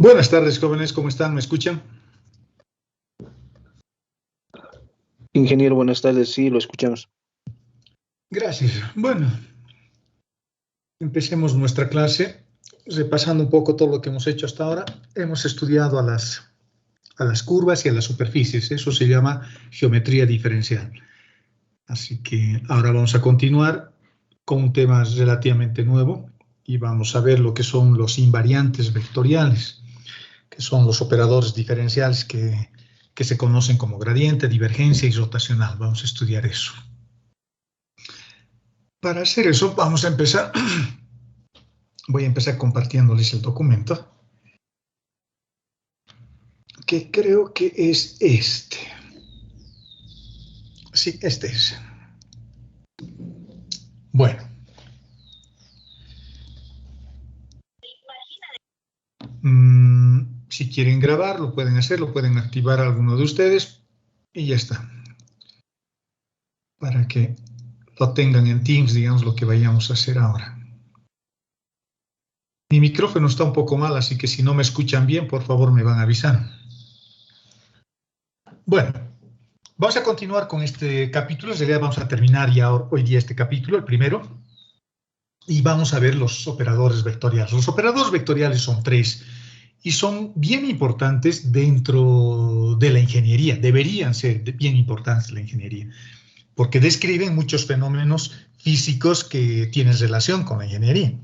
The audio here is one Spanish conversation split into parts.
Buenas tardes, jóvenes, ¿cómo están? ¿Me escuchan? Ingeniero, buenas tardes, sí, lo escuchamos. Gracias. Bueno, empecemos nuestra clase repasando un poco todo lo que hemos hecho hasta ahora. Hemos estudiado a las curvas y a las superficies. Eso se llama geometría diferencial. Así que ahora vamos a continuar con un tema relativamente nuevo y vamos a ver lo que son los invariantes vectoriales, que son los operadores diferenciales que se conocen como gradiente, divergencia y rotacional. Vamos a estudiar eso. Para hacer eso vamos a empezar, voy a empezar compartiéndoles el documento, que creo que es este. Sí, este es. Bueno. Si quieren grabar, lo pueden hacer, lo pueden activar alguno de ustedes y ya está. Para que lo tengan en Teams, digamos, lo que vayamos a hacer ahora. Mi micrófono está un poco mal, así que si no me escuchan bien, por favor me van a avisar. Bueno, vamos a continuar con este capítulo. En realidad vamos a terminar ya hoy día este capítulo, el primero, y vamos a ver los operadores vectoriales. Los operadores vectoriales son tres y son bien importantes dentro de la ingeniería. Deberían ser bien importantes en la ingeniería, porque describen muchos fenómenos físicos que tienen relación con la ingeniería.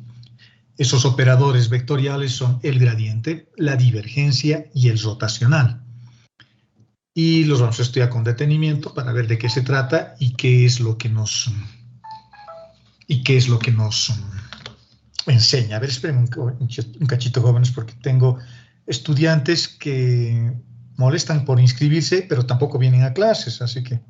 Esos operadores vectoriales son el gradiente, la divergencia y el rotacional. Y los vamos a estudiar con detenimiento para ver de qué se trata y qué es lo que nos enseña. A ver, esperen un cachito, jóvenes, porque tengo estudiantes que molestan por inscribirse, pero tampoco vienen a clases, así que...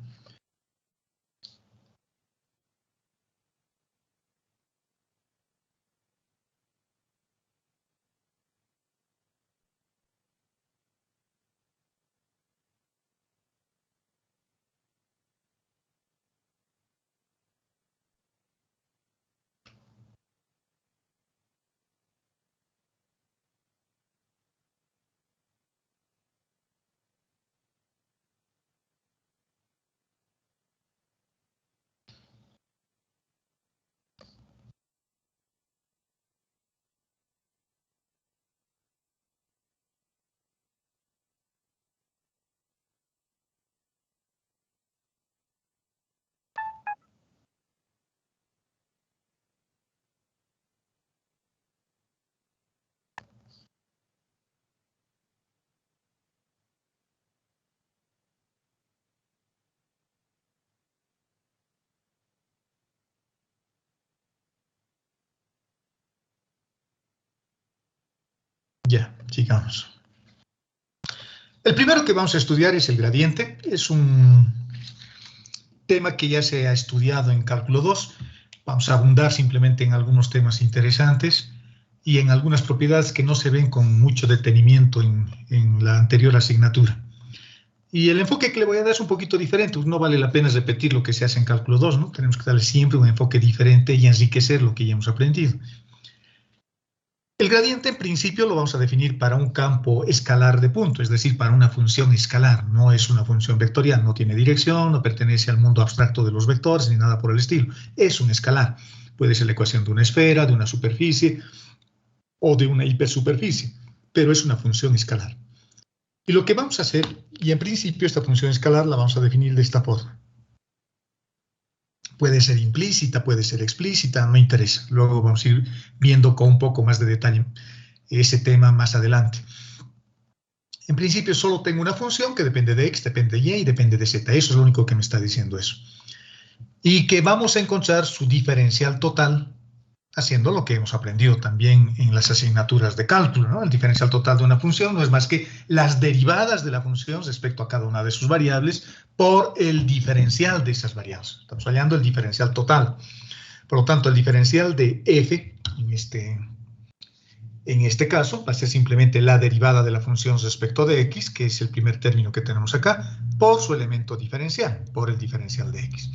Ya, sigamos. El primero que vamos a estudiar es el gradiente. Es un tema que ya se ha estudiado en cálculo 2. Vamos a abundar simplemente en algunos temas interesantes y en algunas propiedades que no se ven con mucho detenimiento en la anterior asignatura. Y el enfoque que le voy a dar es un poquito diferente. No vale la pena repetir lo que se hace en cálculo 2, ¿no? Tenemos que darle siempre un enfoque diferente y enriquecer lo que ya hemos aprendido. El gradiente, en principio, lo vamos a definir para un campo escalar de punto, es decir, para una función escalar. No es una función vectorial, no tiene dirección, no pertenece al mundo abstracto de los vectores, ni nada por el estilo. Es un escalar. Puede ser la ecuación de una esfera, de una superficie o de una hipersuperficie, pero es una función escalar. Y lo que vamos a hacer, y en principio esta función escalar la vamos a definir de esta forma. Puede ser implícita, puede ser explícita, no interesa. Luego vamos a ir viendo con un poco más de detalle ese tema más adelante. En principio solo tengo una función que depende de x, depende de y y depende de z. Eso es lo único que me está diciendo eso. Y que vamos a encontrar su diferencial total haciendo lo que hemos aprendido también en las asignaturas de cálculo, ¿no? El diferencial total de una función no es más que las derivadas de la función respecto a cada una de sus variables por el diferencial de esas variables. Estamos hallando el diferencial total. Por lo tanto, el diferencial de f, en este caso, va a ser simplemente la derivada de la función respecto de x, que es el primer término que tenemos acá, por su elemento diferencial, por el diferencial de x.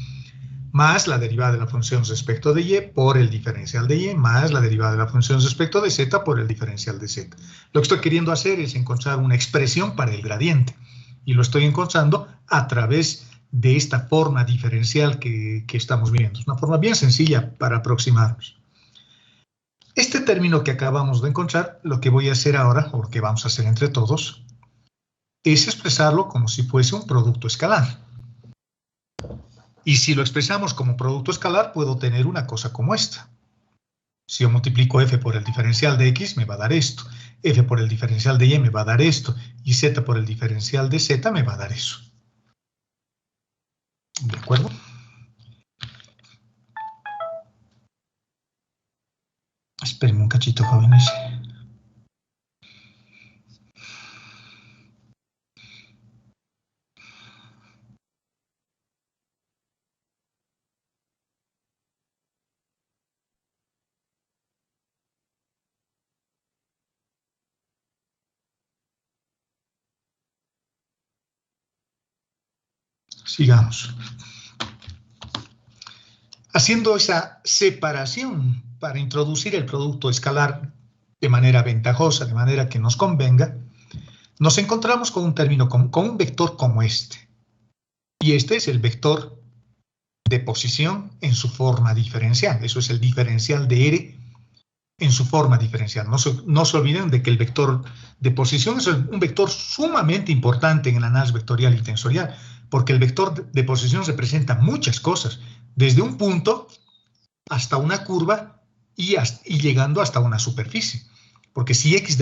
más la derivada de la función respecto de y por el diferencial de y, más la derivada de la función respecto de z por el diferencial de z. Lo que estoy queriendo hacer es encontrar una expresión para el gradiente, y lo estoy encontrando a través de esta forma diferencial que estamos viendo. Es una forma bien sencilla para aproximarnos. Este término que acabamos de encontrar, lo que voy a hacer ahora, o lo que vamos a hacer entre todos, es expresarlo como si fuese un producto escalar. Y si lo expresamos como producto escalar, puedo tener una cosa como esta. Si yo multiplico f por el diferencial de x, me va a dar esto. F por el diferencial de y me va a dar esto. Y z por el diferencial de z me va a dar eso. ¿De acuerdo? Espérenme un cachito, jóvenes. Sigamos. Haciendo esa separación para introducir el producto escalar de manera ventajosa, de manera que nos convenga, nos encontramos con un término, con un vector como este. Y este es el vector de posición en su forma diferencial. Eso es el diferencial de R en su forma diferencial. No se olviden de que el vector de posición es un vector sumamente importante en el análisis vectorial y tensorial, porque el vector de posición representa muchas cosas, desde un punto hasta una curva y llegando hasta una superficie. Porque si x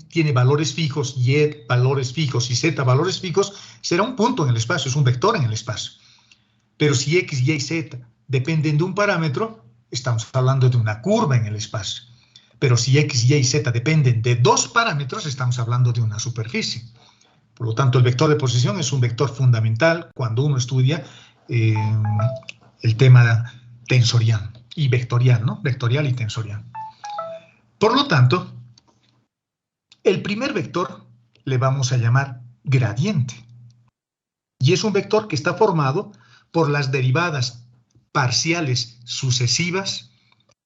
tiene valores fijos, y valores fijos y z valores fijos, será un punto en el espacio, es un vector en el espacio. Pero si x, y, z dependen de un parámetro, estamos hablando de una curva en el espacio. Pero si x, y, z dependen de dos parámetros, estamos hablando de una superficie. Por lo tanto, el vector de posición es un vector fundamental cuando uno estudia el tema tensorial y vectorial, ¿no? Vectorial y tensorial. Por lo tanto, el primer vector le vamos a llamar gradiente. Y es un vector que está formado por las derivadas parciales sucesivas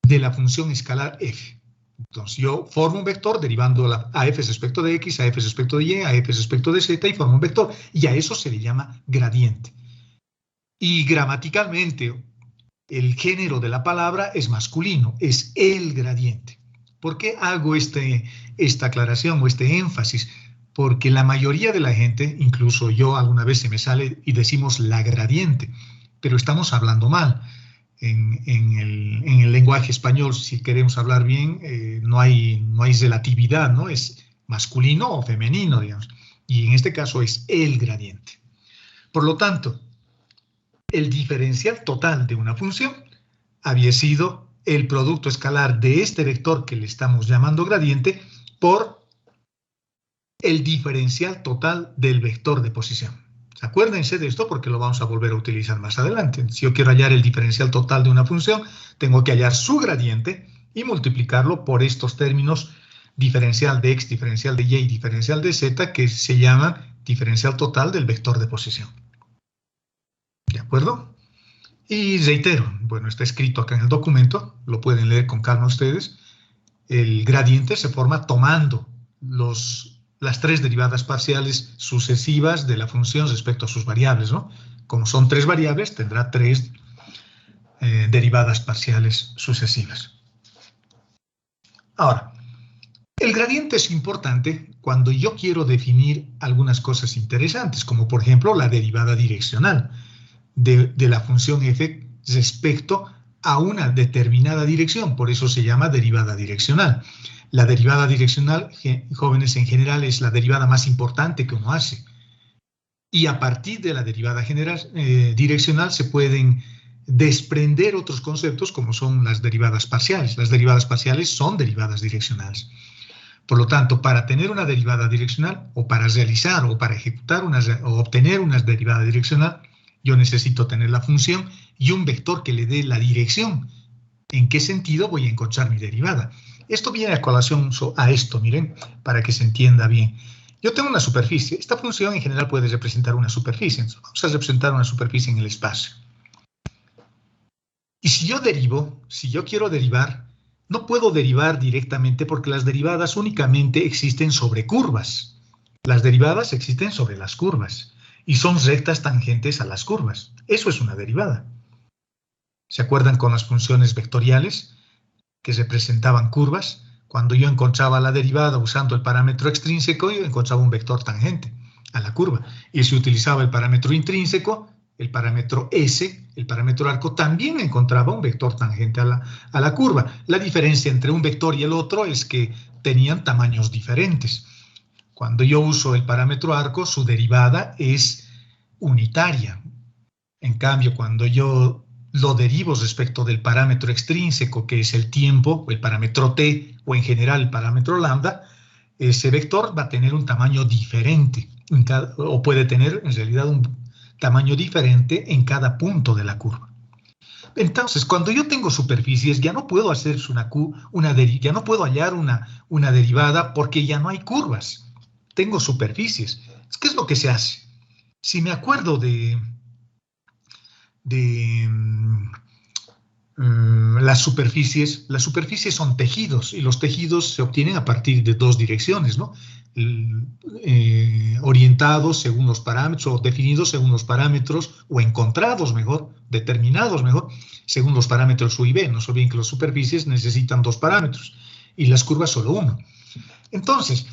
de la función escalar f. Entonces yo formo un vector derivando a f respecto de x, a f respecto de y, a f respecto de z, y formo un vector. Y a eso se le llama gradiente. Y gramaticalmente, el género de la palabra es masculino, es el gradiente. ¿Por qué hago esta aclaración o este énfasis? Porque la mayoría de la gente, incluso yo alguna vez se me sale y decimos la gradiente, pero estamos hablando mal. En el lenguaje español, si queremos hablar bien, no hay relatividad, ¿no? Es masculino o femenino, digamos. Y en este caso es el gradiente. Por lo tanto, el diferencial total de una función había sido el producto escalar de este vector que le estamos llamando gradiente por el diferencial total del vector de posición. Acuérdense de esto porque lo vamos a volver a utilizar más adelante. Si yo quiero hallar el diferencial total de una función, tengo que hallar su gradiente y multiplicarlo por estos términos diferencial de x, diferencial de y diferencial de z, que se llama diferencial total del vector de posición. ¿De acuerdo? Y reitero, bueno, está escrito acá en el documento, lo pueden leer con calma ustedes. El gradiente se forma tomando las tres derivadas parciales sucesivas de la función respecto a sus variables, ¿no? Como son tres variables, tendrá tres derivadas parciales sucesivas. Ahora, el gradiente es importante cuando yo quiero definir algunas cosas interesantes, como por ejemplo la derivada direccional de la función f respecto a una determinada dirección, por eso se llama derivada direccional. La derivada direccional, jóvenes, en general es la derivada más importante que uno hace. Y a partir de la derivada direccional se pueden desprender otros conceptos como son las derivadas parciales. Las derivadas parciales son derivadas direccionales. Por lo tanto, para tener una derivada direccional o para realizar o para ejecutar o obtener una derivada direccional, yo necesito tener la función y un vector que le dé la dirección. ¿En qué sentido voy a encontrar mi derivada? Esto viene a colación a esto, miren, para que se entienda bien. Yo tengo una superficie. Esta función en general puede representar una superficie. Entonces, vamos a representar una superficie en el espacio. Y si yo derivo, si yo quiero derivar, no puedo derivar directamente porque las derivadas únicamente existen sobre curvas. Las derivadas existen sobre las curvas y son rectas tangentes a las curvas. Eso es una derivada. ¿Se acuerdan con las funciones vectoriales que representaban curvas? Cuando yo encontraba la derivada usando el parámetro extrínseco, yo encontraba un vector tangente a la curva. Y si utilizaba el parámetro intrínseco, el parámetro S, el parámetro arco, también encontraba un vector tangente a la curva. La diferencia entre un vector y el otro es que tenían tamaños diferentes. Cuando yo uso el parámetro arco, su derivada es unitaria. En cambio, cuando yo lo derivo respecto del parámetro extrínseco, que es el tiempo, el parámetro t, o en general el parámetro lambda, ese vector va a tener un tamaño diferente, o puede tener en realidad un tamaño diferente en cada punto de la curva. Entonces, cuando yo tengo superficies, ya no puedo hacer ya no puedo hallar una derivada porque ya no hay curvas. Tengo superficies. ¿Qué es lo que se hace? Si me acuerdo de las superficies son tejidos y los tejidos se obtienen a partir de dos direcciones, ¿no? Orientados según los parámetros o definidos según los parámetros o encontrados mejor, determinados mejor, según los parámetros U y B. No se olviden que las superficies necesitan dos parámetros y las curvas solo uno. Entonces,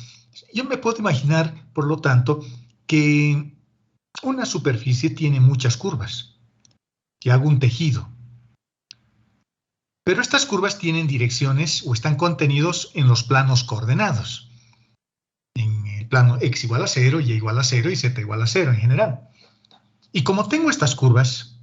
yo me puedo imaginar, por lo tanto, que una superficie tiene muchas curvas, que hago un tejido. Pero estas curvas tienen direcciones o están contenidos en los planos coordenados. En el plano x igual a 0, y igual a 0 y z igual a 0 en general. Y como tengo estas curvas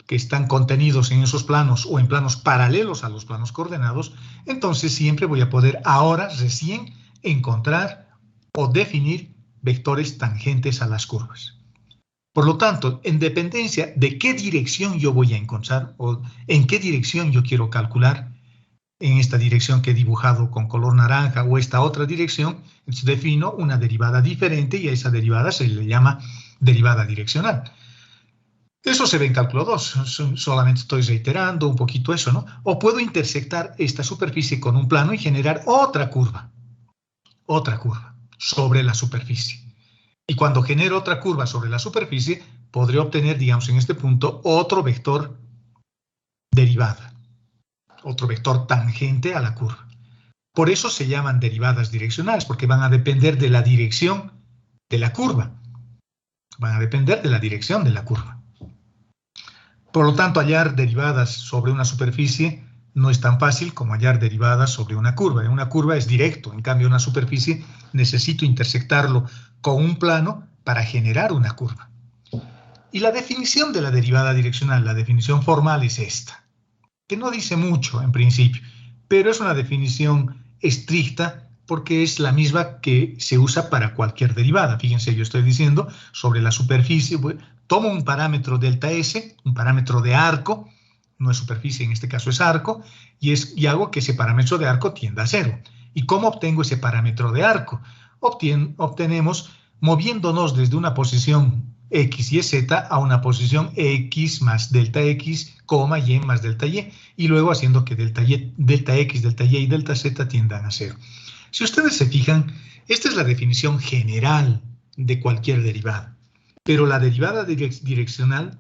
que están contenidos en esos planos o en planos paralelos a los planos coordenados, entonces siempre voy a poder ahora recién encontrar o definir vectores tangentes a las curvas. Por lo tanto, en dependencia de qué dirección yo voy a encontrar o en qué dirección yo quiero calcular, en esta dirección que he dibujado con color naranja o esta otra dirección, defino una derivada diferente y a esa derivada se le llama derivada direccional. Eso se ve en cálculo 2, solamente estoy reiterando un poquito eso, ¿no? O puedo intersectar esta superficie con un plano y generar otra curva sobre la superficie. Y cuando genero otra curva sobre la superficie, podré obtener, digamos, en este punto, otro vector derivada, otro vector tangente a la curva. Por eso se llaman derivadas direccionales, porque van a depender de la dirección de la curva. Van a depender de la dirección de la curva. Por lo tanto, hallar derivadas sobre una superficie no es tan fácil como hallar derivadas sobre una curva. En una curva es directo, en cambio en una superficie necesito intersectarlo con un plano para generar una curva. Y la definición de la derivada direccional, la definición formal es esta, que no dice mucho en principio, pero es una definición estricta porque es la misma que se usa para cualquier derivada. Fíjense, yo estoy diciendo sobre la superficie, tomo un parámetro delta S, un parámetro de arco, no es superficie, en este caso es arco, y hago que ese parámetro de arco tienda a 0. ¿Y cómo obtengo ese parámetro de arco? Obtenemos moviéndonos desde una posición x y z a una posición x más delta x, y más delta y, y luego haciendo que delta x, delta y delta z tiendan a 0. Si ustedes se fijan, esta es la definición general de cualquier derivada, pero la derivada direccional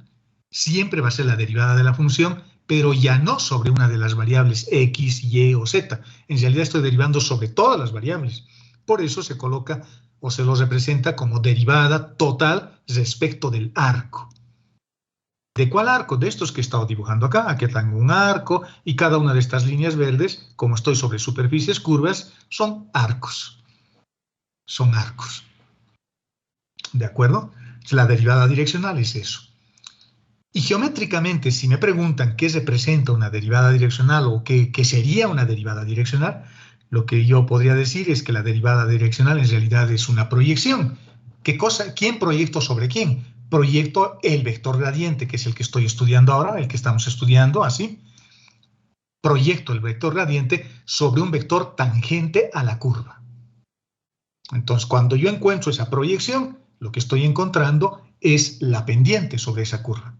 siempre va a ser la derivada de la función, pero ya no sobre una de las variables x, y o z. En realidad estoy derivando sobre todas las variables. Por eso se coloca o se lo representa como derivada total respecto del arco. ¿De cuál arco? De estos que he estado dibujando acá. Aquí tengo un arco y cada una de estas líneas verdes, como estoy sobre superficies curvas, son arcos. Son arcos. ¿De acuerdo? La derivada direccional es eso. Y geométricamente, si me preguntan qué representa una derivada direccional o qué sería una derivada direccional, lo que yo podría decir es que la derivada direccional en realidad es una proyección. ¿Qué cosa? ¿Quién proyecto sobre quién? Proyecto el vector gradiente, que es el que estoy estudiando ahora, el que estamos estudiando, así. Proyecto el vector gradiente sobre un vector tangente a la curva. Entonces, cuando yo encuentro esa proyección, lo que estoy encontrando es la pendiente sobre esa curva.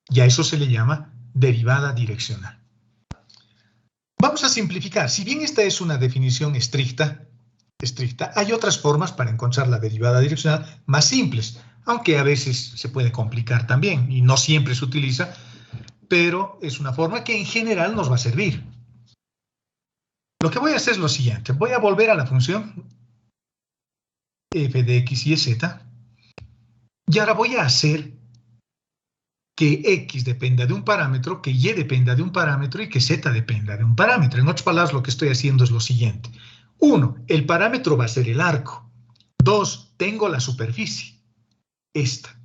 Y a eso se le llama derivada direccional. Vamos a simplificar. Si bien esta es una definición estricta, hay otras formas para encontrar la derivada direccional más simples, aunque a veces se puede complicar también y no siempre se utiliza, pero es una forma que en general nos va a servir. Lo que voy a hacer es lo siguiente. Voy a volver a la función f de x y de z y ahora voy a hacer que x dependa de un parámetro, que y dependa de un parámetro y que z dependa de un parámetro. En otras palabras, lo que estoy haciendo es lo siguiente. 1. El parámetro va a ser el arco. 2. Tengo la superficie. Esta.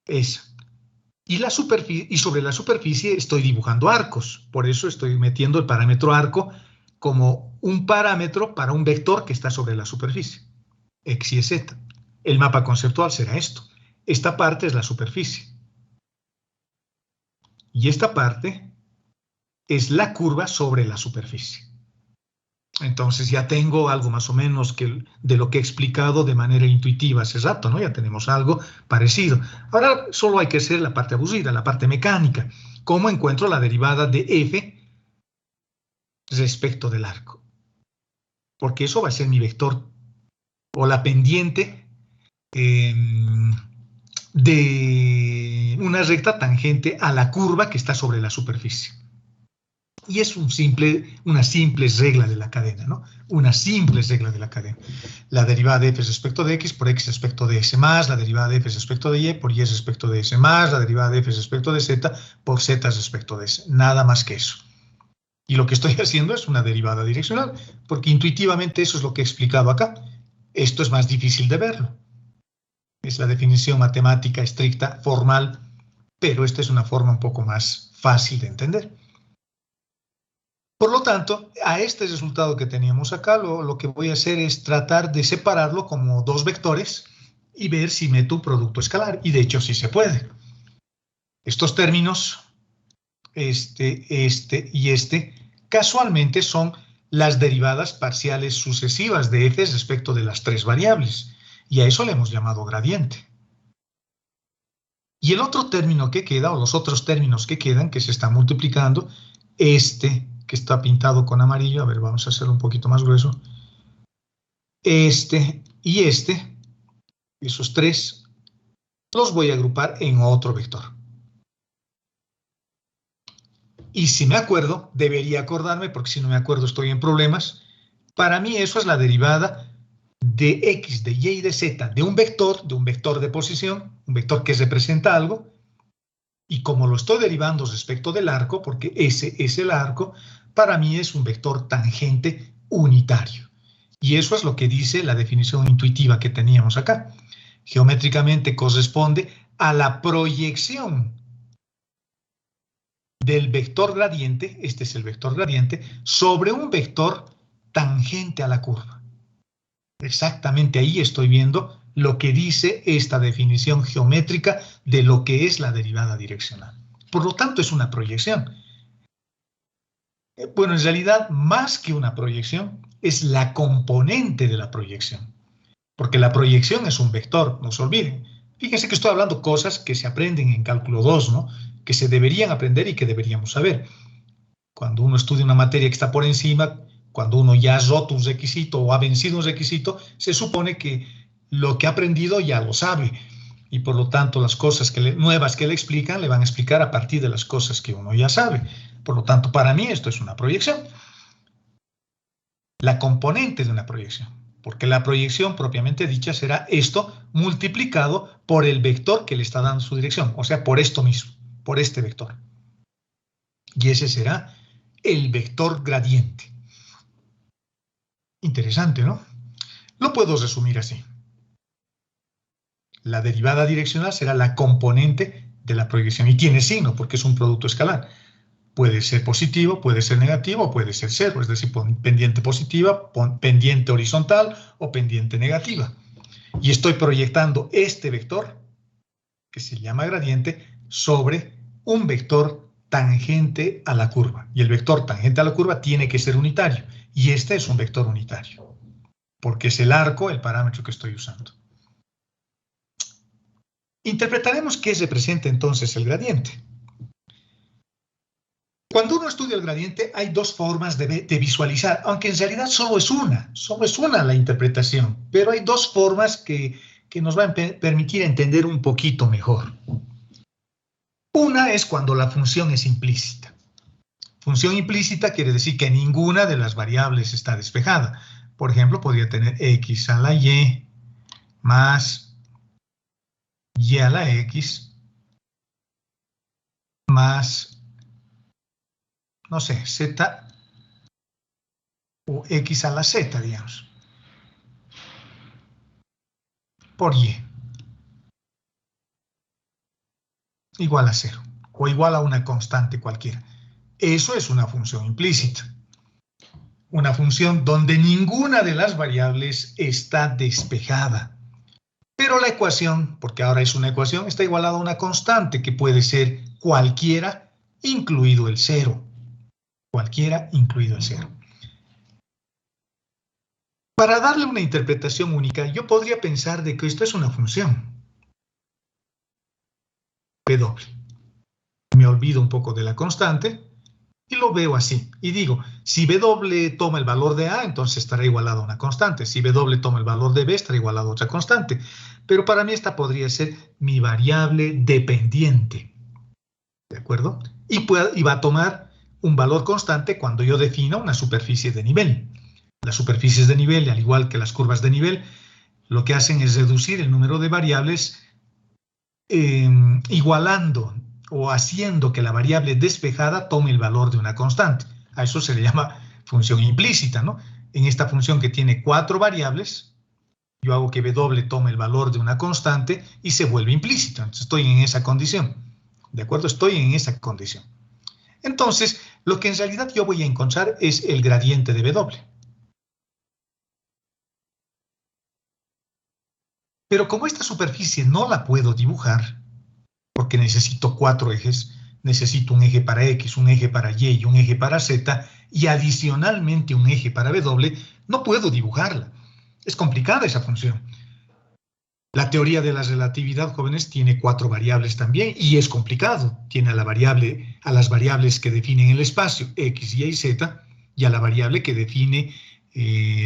Esa. Y sobre la superficie estoy dibujando arcos. Por eso estoy metiendo el parámetro arco como un parámetro para un vector que está sobre la superficie. X y z. El mapa conceptual será esto. Esta parte es la superficie. Y esta parte es la curva sobre la superficie. Entonces ya tengo algo más o menos de lo que he explicado de manera intuitiva hace rato, ¿no? Ya tenemos algo parecido. Ahora solo hay que hacer la parte aburrida, la parte mecánica. ¿Cómo encuentro la derivada de f respecto del arco? Porque eso va a ser mi vector o la pendiente de una recta tangente a la curva que está sobre la superficie. Y es una simple regla de la cadena, ¿no? Una simple regla de la cadena. La derivada de f respecto de x por x respecto de s más, la derivada de f respecto de y por y respecto de s más, la derivada de f respecto de z por z respecto de s. Nada más que eso. Y lo que estoy haciendo es una derivada direccional, porque intuitivamente eso es lo que he explicado acá. Esto es más difícil de verlo. Es la definición matemática estricta, formal, pero esta es una forma un poco más fácil de entender. Por lo tanto, a este resultado que teníamos acá, lo que voy a hacer es tratar de separarlo como dos vectores y ver si meto un producto escalar. Y de hecho sí se puede. Estos términos, este y este, casualmente son las derivadas parciales sucesivas de f respecto de las tres variables. Y a eso le hemos llamado gradiente. Y el otro término que queda, o los otros términos que quedan, que se están multiplicando, que está pintado con amarillo, a ver, vamos a hacerlo un poquito más grueso, y esos tres, los voy a agrupar en otro vector. Y si me acuerdo, debería acordarme, porque si no me acuerdo estoy en problemas, para mí eso es la derivada de x, de y y de z, de un vector de posición, un vector que representa algo, y como lo estoy derivando respecto del arco, porque ese es el arco, para mí es un vector tangente unitario. Y eso es lo que dice la definición intuitiva que teníamos acá. Geométricamente corresponde a la proyección del vector gradiente, este es el vector gradiente, sobre un vector tangente a la curva. Exactamente ahí estoy viendo lo que dice esta definición geométrica de lo que es la derivada direccional. Por lo tanto, es una proyección. Bueno, en realidad, más que una proyección, es la componente de la proyección. Porque la proyección es un vector, no se olviden. Fíjense que estoy hablando cosas que se aprenden en cálculo 2, ¿no? Que se deberían aprender y que deberíamos saber. Cuando uno estudia una materia que está por encima, cuando uno ya ha roto un requisito o ha vencido un requisito, se supone que lo que ha aprendido ya lo sabe. Y por lo tanto, las cosas nuevas que le explican, le van a explicar a partir de las cosas que uno ya sabe. Por lo tanto, para mí esto es una proyección. La componente de una proyección. Porque la proyección propiamente dicha será esto multiplicado por el vector que le está dando su dirección. O sea, por esto mismo, por este vector. Y ese será el vector gradiente. Interesante, ¿no? Lo puedo resumir así. La derivada direccional será la componente de la proyección. Y tiene signo porque es un producto escalar. Puede ser positivo, puede ser negativo, o puede ser cero, es decir, pendiente positiva, pendiente horizontal o pendiente negativa. Y estoy proyectando este vector, que se llama gradiente, sobre un vector tangente a la curva. Y el vector tangente a la curva tiene que ser unitario. Y este es un vector unitario, porque es el arco el parámetro que estoy usando. Interpretaremos qué representa entonces el gradiente. Cuando uno estudia el gradiente hay dos formas de visualizar, aunque en realidad solo es una la interpretación, pero hay dos formas que nos van a permitir entender un poquito mejor. Una es cuando la función es implícita. Función implícita quiere decir que ninguna de las variables está despejada. Por ejemplo, podría tener x a la y más y a la x más, no sé, z o x a la z, digamos, por y igual a 0 o igual a una constante cualquiera. Eso es una función implícita. Una función donde ninguna de las variables está despejada. Pero la ecuación, porque ahora es una ecuación, está igualada a una constante que puede ser cualquiera, incluido el 0. Cualquiera, incluido el 0. Para darle una interpretación única, yo podría pensar de que esto es una función. W. Me olvido un poco de la constante y lo veo así. Y digo, si W toma el valor de A, entonces estará igualado a una constante. Si W toma el valor de B, estará igualado a otra constante. Pero para mí esta podría ser mi variable dependiente. ¿De acuerdo? Y va a tomar un valor constante cuando yo defina una superficie de nivel. Las superficies de nivel, al igual que las curvas de nivel, lo que hacen es reducir el número de variables igualando o haciendo que la variable despejada tome el valor de una constante. A eso se le llama función implícita, ¿no? En esta función que tiene 4 variables, yo hago que W tome el valor de una constante y se vuelve implícita. Entonces estoy en esa condición. ¿De acuerdo? Estoy en esa condición. Entonces, lo que en realidad yo voy a encontrar es el gradiente de W. Pero como esta superficie no la puedo dibujar, porque necesito 4 ejes, necesito un eje para X, un eje para Y y un eje para Z, y adicionalmente un eje para W, no puedo dibujarla. Es complicada esa función. La teoría de la relatividad, jóvenes, tiene 4 variables también, y es complicado. Tiene a las variables que definen el espacio, X, Y y Z, y a la variable que define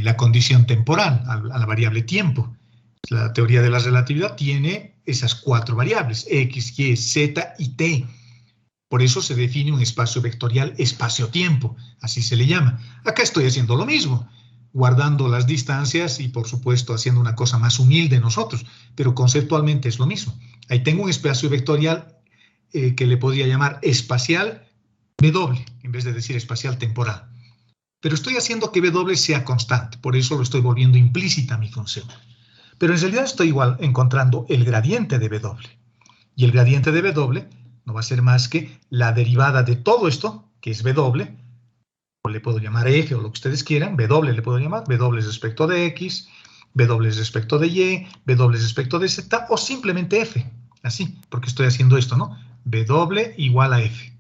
la condición temporal, a la variable tiempo. La teoría de la relatividad tiene esas 4 variables, X, Y, Z y T. Por eso se define un espacio vectorial espacio-tiempo, así se le llama. Acá estoy haciendo lo mismo, guardando las distancias y, por supuesto, haciendo una cosa más humilde nosotros, pero conceptualmente es lo mismo. Ahí tengo un espacio vectorial que le podría llamar espacial W, en vez de decir espacial temporal. Pero estoy haciendo que W sea constante, por eso lo estoy volviendo implícita a mi función. Pero en realidad estoy igual encontrando el gradiente de W. Y el gradiente de W no va a ser más que la derivada de todo esto, que es W, o le puedo llamar F o lo que ustedes quieran, W le puedo llamar, W respecto de X, W respecto de Y, W respecto de Z, o simplemente F, así, porque estoy haciendo esto, ¿no? W igual a F.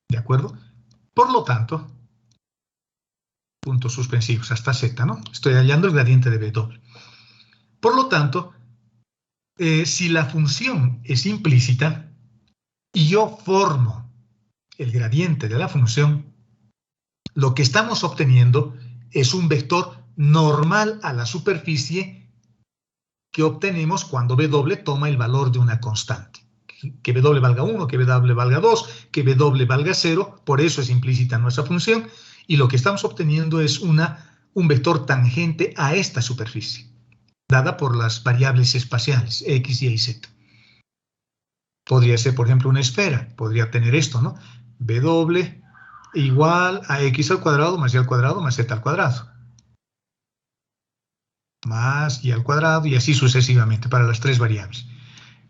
¿De acuerdo? Por lo tanto, puntos suspensivos hasta Z, ¿no? Estoy hallando el gradiente de W. Por lo tanto, si la función es implícita y yo formo el gradiente de la función, lo que estamos obteniendo es un vector normal a la superficie que obtenemos cuando W toma el valor de una constante. Que W valga 1, que W valga 2, que W valga 0, por eso es implícita nuestra función, y lo que estamos obteniendo es un vector tangente a esta superficie, dada por las variables espaciales, X, Y y Z. Podría ser, por ejemplo, una esfera, podría tener esto, ¿no? W igual a X al cuadrado más Y al cuadrado más Z al cuadrado. Más Y al cuadrado y así sucesivamente para las 3 variables.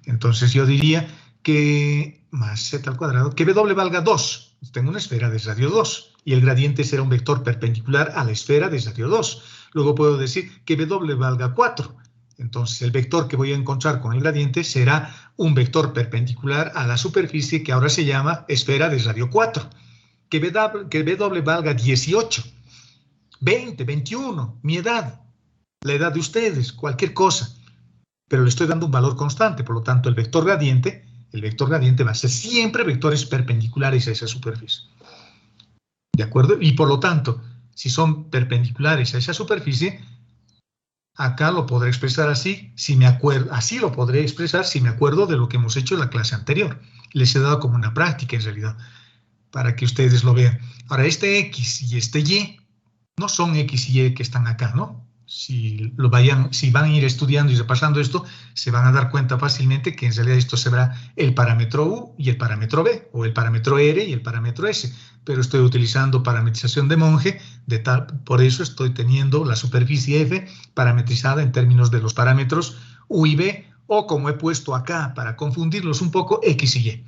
Entonces yo diría que más Z al cuadrado, que W valga 2. Tengo una esfera de radio 2 y el gradiente será un vector perpendicular a la esfera de radio 2. Luego puedo decir que W valga 4. Entonces el vector que voy a encontrar con el gradiente será un vector perpendicular a la superficie que ahora se llama esfera de radio 4. Que W valga 18, 20, 21, mi edad. la edad de ustedes, cualquier cosa, pero le estoy dando un valor constante. Por lo tanto, el vector gradiente va a ser siempre vectores perpendiculares a esa superficie. ¿De acuerdo? Y por lo tanto, si son perpendiculares a esa superficie, acá lo podré expresar así, si me acuerdo, así lo podré expresar si me acuerdo de lo que hemos hecho en la clase anterior. Les he dado como una práctica en realidad, para que ustedes lo vean. Ahora, este X y este Y no son X y Y que están acá, ¿no? Si van a ir estudiando y repasando esto, se van a dar cuenta fácilmente que en realidad esto será el parámetro U y el parámetro B, o el parámetro R y el parámetro S, pero estoy utilizando parametrización de Monge, por eso estoy teniendo la superficie F parametrizada en términos de los parámetros U y B, o como he puesto acá para confundirlos un poco, X y Y.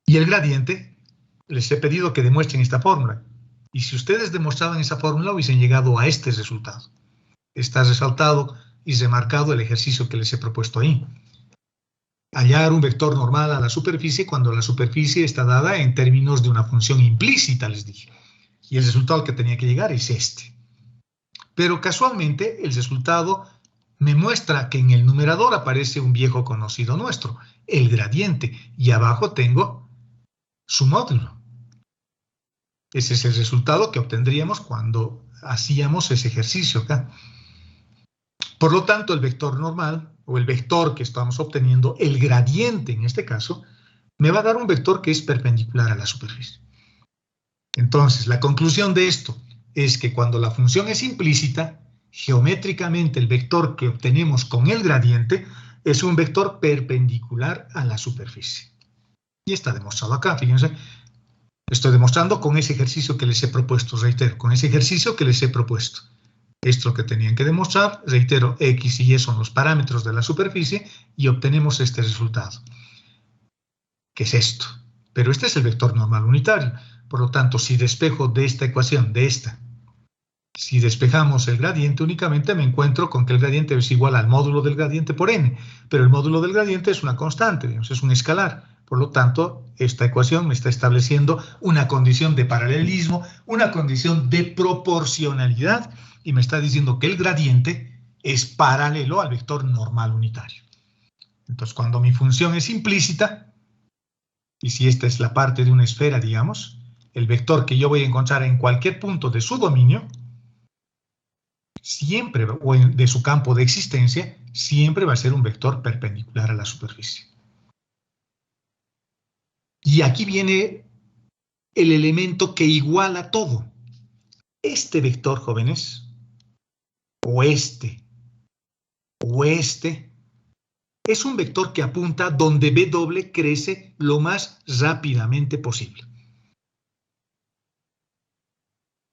Y el gradiente, les he pedido que demuestren esta fórmula. Y si ustedes demostraban esa fórmula, hubiesen llegado a este resultado. Está resaltado y remarcado el ejercicio que les he propuesto ahí. Hallar un vector normal a la superficie cuando la superficie está dada en términos de una función implícita, les dije. Y el resultado al que tenía que llegar es este. Pero casualmente el resultado me muestra que en el numerador aparece un viejo conocido nuestro, el gradiente, y abajo tengo su módulo. Ese es el resultado que obtendríamos cuando hacíamos ese ejercicio acá. Por lo tanto, el vector normal, o el vector que estamos obteniendo, el gradiente en este caso, me va a dar un vector que es perpendicular a la superficie. Entonces, la conclusión de esto es que cuando la función es implícita, geométricamente el vector que obtenemos con el gradiente es un vector perpendicular a la superficie. Y está demostrado acá, fíjense. Estoy demostrando con ese ejercicio que les he propuesto, reitero, con ese ejercicio que les he propuesto. Esto es lo que tenían que demostrar, reitero, X y Y son los parámetros de la superficie y obtenemos este resultado, que es esto. Pero este es el vector normal unitario. Por lo tanto, si despejo de esta ecuación, si despejamos el gradiente únicamente, me encuentro con que el gradiente es igual al módulo del gradiente por n, pero el módulo del gradiente es una constante, digamos, es un escalar. Por lo tanto, esta ecuación me está estableciendo una condición de paralelismo, una condición de proporcionalidad, y me está diciendo que el gradiente es paralelo al vector normal unitario. Entonces, cuando mi función es implícita, y si esta es la parte de una esfera, digamos, el vector que yo voy a encontrar en cualquier punto de su dominio, siempre, o de su campo de existencia, siempre va a ser un vector perpendicular a la superficie. Y aquí viene el elemento que iguala todo. Este vector, jóvenes, o este, es un vector que apunta donde W crece lo más rápidamente posible.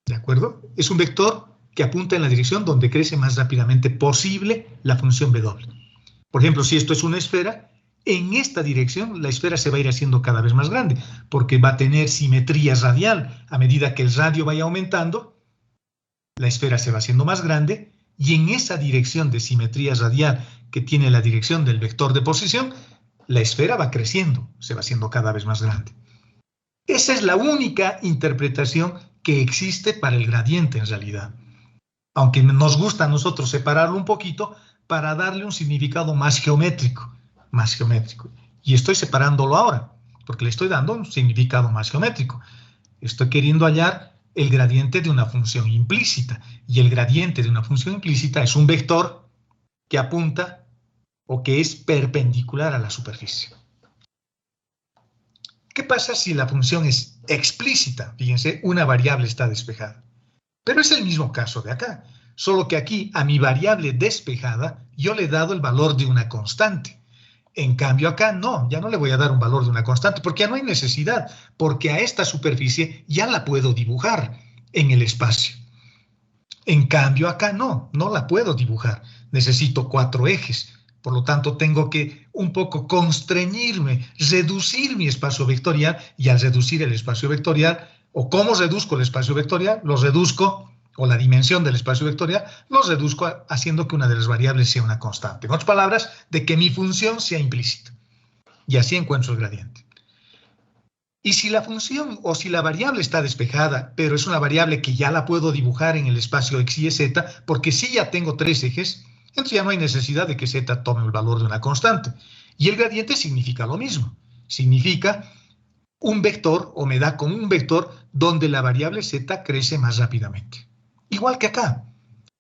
¿De acuerdo? Es un vector que apunta en la dirección donde crece más rápidamente posible la función W. Por ejemplo, si esto es una esfera, en esta dirección la esfera se va a ir haciendo cada vez más grande, porque va a tener simetría radial. A medida que el radio vaya aumentando, la esfera se va haciendo más grande, y en esa dirección de simetría radial que tiene la dirección del vector de posición, la esfera va creciendo, se va haciendo cada vez más grande. Esa es la única interpretación que existe para el gradiente en realidad. Aunque nos gusta a nosotros separarlo un poquito para darle un significado más geométrico. Y estoy separándolo ahora, porque le estoy dando un significado más geométrico. Estoy queriendo hallar el gradiente de una función implícita, y el gradiente de una función implícita es un vector que apunta o que es perpendicular a la superficie. ¿Qué pasa si la función es explícita? Fíjense, una variable está despejada. Pero es el mismo caso de acá, solo que aquí a mi variable despejada yo le he dado el valor de una constante. En cambio acá no, ya no le voy a dar un valor de una constante porque ya no hay necesidad, porque a esta superficie ya la puedo dibujar en el espacio. En cambio acá no la puedo dibujar. Necesito 4 ejes, por lo tanto tengo que un poco constreñirme, reducir mi espacio vectorial, y al reducir el espacio vectorial, o cómo reduzco el espacio vectorial, lo reduzco, o la dimensión del espacio vectorial, lo reduzco haciendo que una de las variables sea una constante. En otras palabras, de que mi función sea implícita. Y así encuentro el gradiente. Y si la función o si la variable está despejada, pero es una variable que ya la puedo dibujar en el espacio x, y, z, porque si ya tengo tres ejes, entonces ya no hay necesidad de que z tome el valor de una constante. Y el gradiente significa lo mismo. Significa un vector, o me da como un vector, donde la variable z crece más rápidamente. Igual que acá.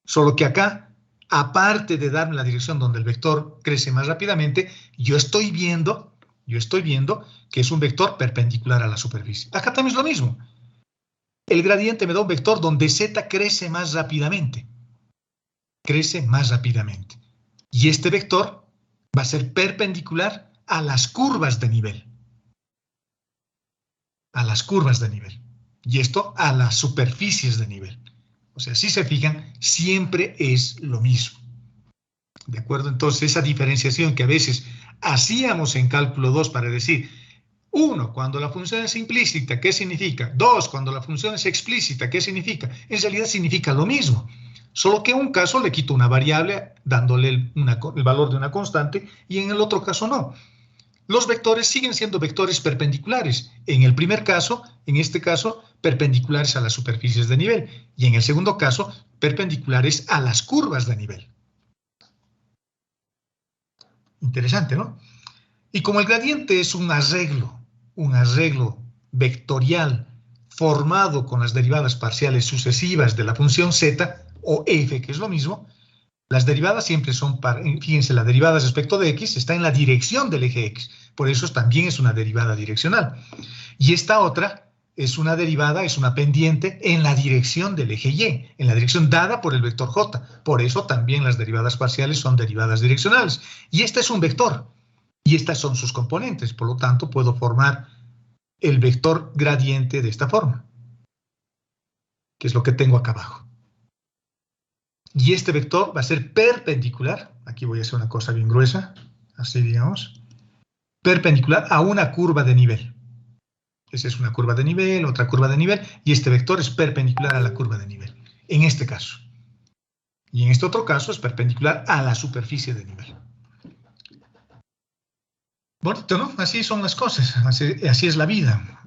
Solo que acá, aparte de darme la dirección donde el vector crece más rápidamente, yo estoy viendo que es un vector perpendicular a la superficie. Acá también es lo mismo. El gradiente me da un vector donde z crece más rápidamente. Crece más rápidamente. Y este vector va a ser perpendicular a las curvas de nivel. A las curvas de nivel. Y esto a las superficies de nivel. O sea, si se fijan, siempre es lo mismo. ¿De acuerdo? Entonces, esa diferenciación que a veces hacíamos en cálculo 2 para decir, 1, cuando la función es implícita, ¿qué significa? 2, cuando la función es explícita, ¿qué significa? En realidad significa lo mismo, solo que en un caso le quito una variable dándole el valor de una constante y en el otro caso no. Los vectores siguen siendo vectores perpendiculares. En el primer caso, en este caso, perpendiculares a las superficies de nivel y en el segundo caso, perpendiculares a las curvas de nivel. Interesante, ¿no? Y como el gradiente es un arreglo vectorial formado con las derivadas parciales sucesivas de la función z o f, que es lo mismo, las derivadas siempre son, fíjense, la derivada respecto de x está en la dirección del eje x, por eso también es una derivada direccional. Y esta otra es una derivada, es una pendiente en la dirección del eje y, en la dirección dada por el vector j, por eso también las derivadas parciales son derivadas direccionales. Y este es un vector. Y estas son sus componentes, por lo tanto puedo formar el vector gradiente de esta forma, que es lo que tengo acá abajo. Y este vector va a ser perpendicular, aquí voy a hacer una cosa bien gruesa, así digamos, perpendicular a una curva de nivel. Esa es una curva de nivel, otra curva de nivel, y este vector es perpendicular a la curva de nivel, en este caso. Y en este otro caso es perpendicular a la superficie de nivel. Bonito, ¿no? Así son las cosas, así es la vida.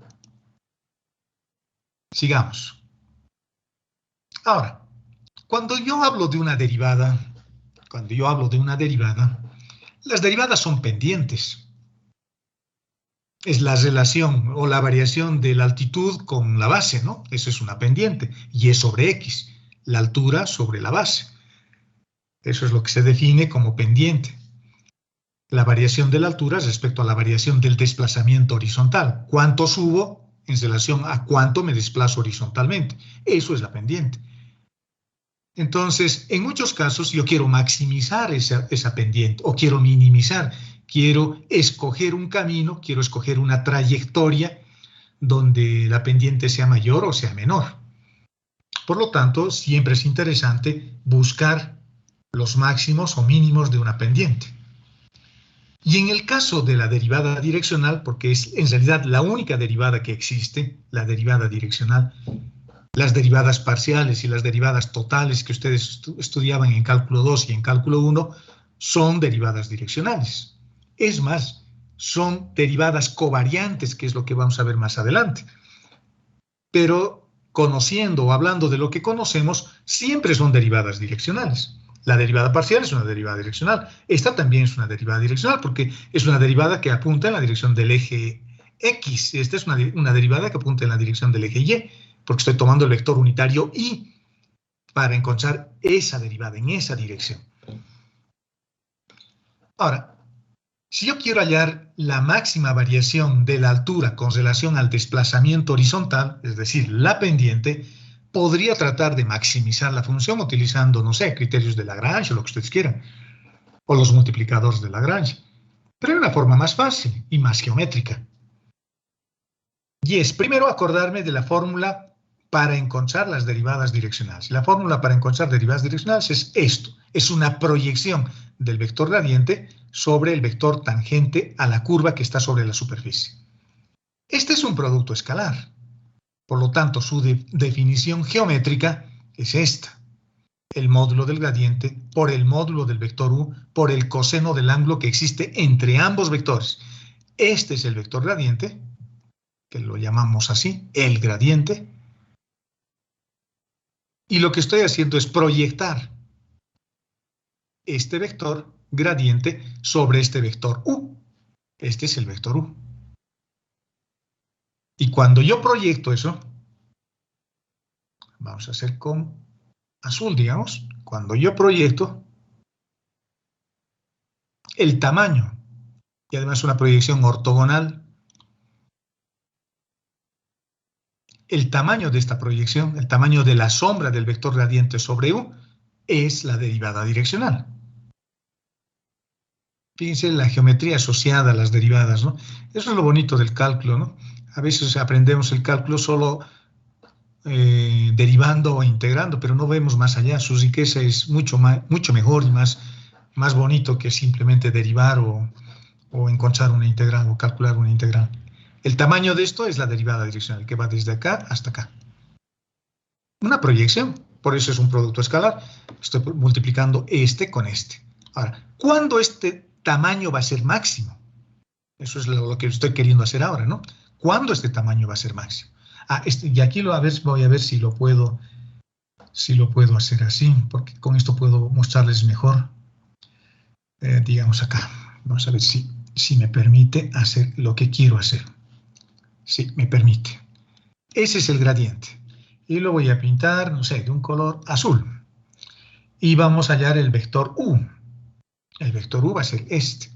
Sigamos. Ahora, cuando yo hablo de una derivada, las derivadas son pendientes. Es la relación o la variación de la altitud con la base, ¿no? Eso es una pendiente, y es sobre x, la altura sobre la base. Eso es lo que se define como pendiente. La variación de la altura respecto a la variación del desplazamiento horizontal. ¿Cuánto subo en relación a cuánto me desplazo horizontalmente? Eso es la pendiente. Entonces, en muchos casos yo quiero maximizar esa pendiente o quiero minimizar, quiero escoger un camino, quiero escoger una trayectoria donde la pendiente sea mayor o sea menor. Por lo tanto, siempre es interesante buscar los máximos o mínimos de una pendiente. Y en el caso de la derivada direccional, porque es en realidad la única derivada que existe, la derivada direccional, las derivadas parciales y las derivadas totales que ustedes estudiaban en cálculo 2 y en cálculo 1 son derivadas direccionales. Es más, son derivadas covariantes, que es lo que vamos a ver más adelante. Pero conociendo o hablando de lo que conocemos, siempre son derivadas direccionales. La derivada parcial es una derivada direccional. Esta también es una derivada direccional porque es una derivada que apunta en la dirección del eje X. Esta es una derivada que apunta en la dirección del eje Y, porque estoy tomando el vector unitario Y para encontrar esa derivada en esa dirección. Ahora, si yo quiero hallar la máxima variación de la altura con relación al desplazamiento horizontal, es decir, la pendiente, podría tratar de maximizar la función utilizando, no sé, criterios de Lagrange o lo que ustedes quieran, o los multiplicadores de Lagrange. Pero hay una forma más fácil y más geométrica. Y es primero acordarme de la fórmula para encontrar las derivadas direccionales. La fórmula para encontrar derivadas direccionales es esto. Es una proyección del vector gradiente sobre el vector tangente a la curva que está sobre la superficie. Este es un producto escalar. Por lo tanto, su definición geométrica es esta. El módulo del gradiente por el módulo del vector u por el coseno del ángulo que existe entre ambos vectores. Este es el vector gradiente, que lo llamamos así, el gradiente. Y lo que estoy haciendo es proyectar este vector gradiente sobre este vector U. Este es el vector U. Y cuando yo proyecto eso, vamos a hacer con azul, digamos, cuando yo proyecto el tamaño, y además una proyección ortogonal, el tamaño de esta proyección, el tamaño de la sombra del vector gradiente sobre U, es la derivada direccional. Fíjense la geometría asociada a las derivadas, ¿no? Eso es lo bonito del cálculo, ¿no? A veces aprendemos el cálculo solo derivando o integrando, pero no vemos más allá. Su riqueza es mucho mejor y más bonito que simplemente derivar o encontrar una integral o calcular una integral. El tamaño de esto es la derivada direccional, que va desde acá hasta acá. Una proyección, por eso es un producto escalar. Estoy multiplicando este con este. Ahora, ¿cuándo este tamaño va a ser máximo? Eso es lo que estoy queriendo hacer ahora, ¿no? ¿Cuándo este tamaño va a ser máximo? Y aquí voy a ver si lo puedo hacer así, porque con esto puedo mostrarles mejor. Digamos acá. Vamos a ver si me permite hacer lo que quiero hacer. Sí, me permite. Ese es el gradiente. Y lo voy a pintar, no sé, de un color azul. Y vamos a hallar el vector U. El vector U va a ser este.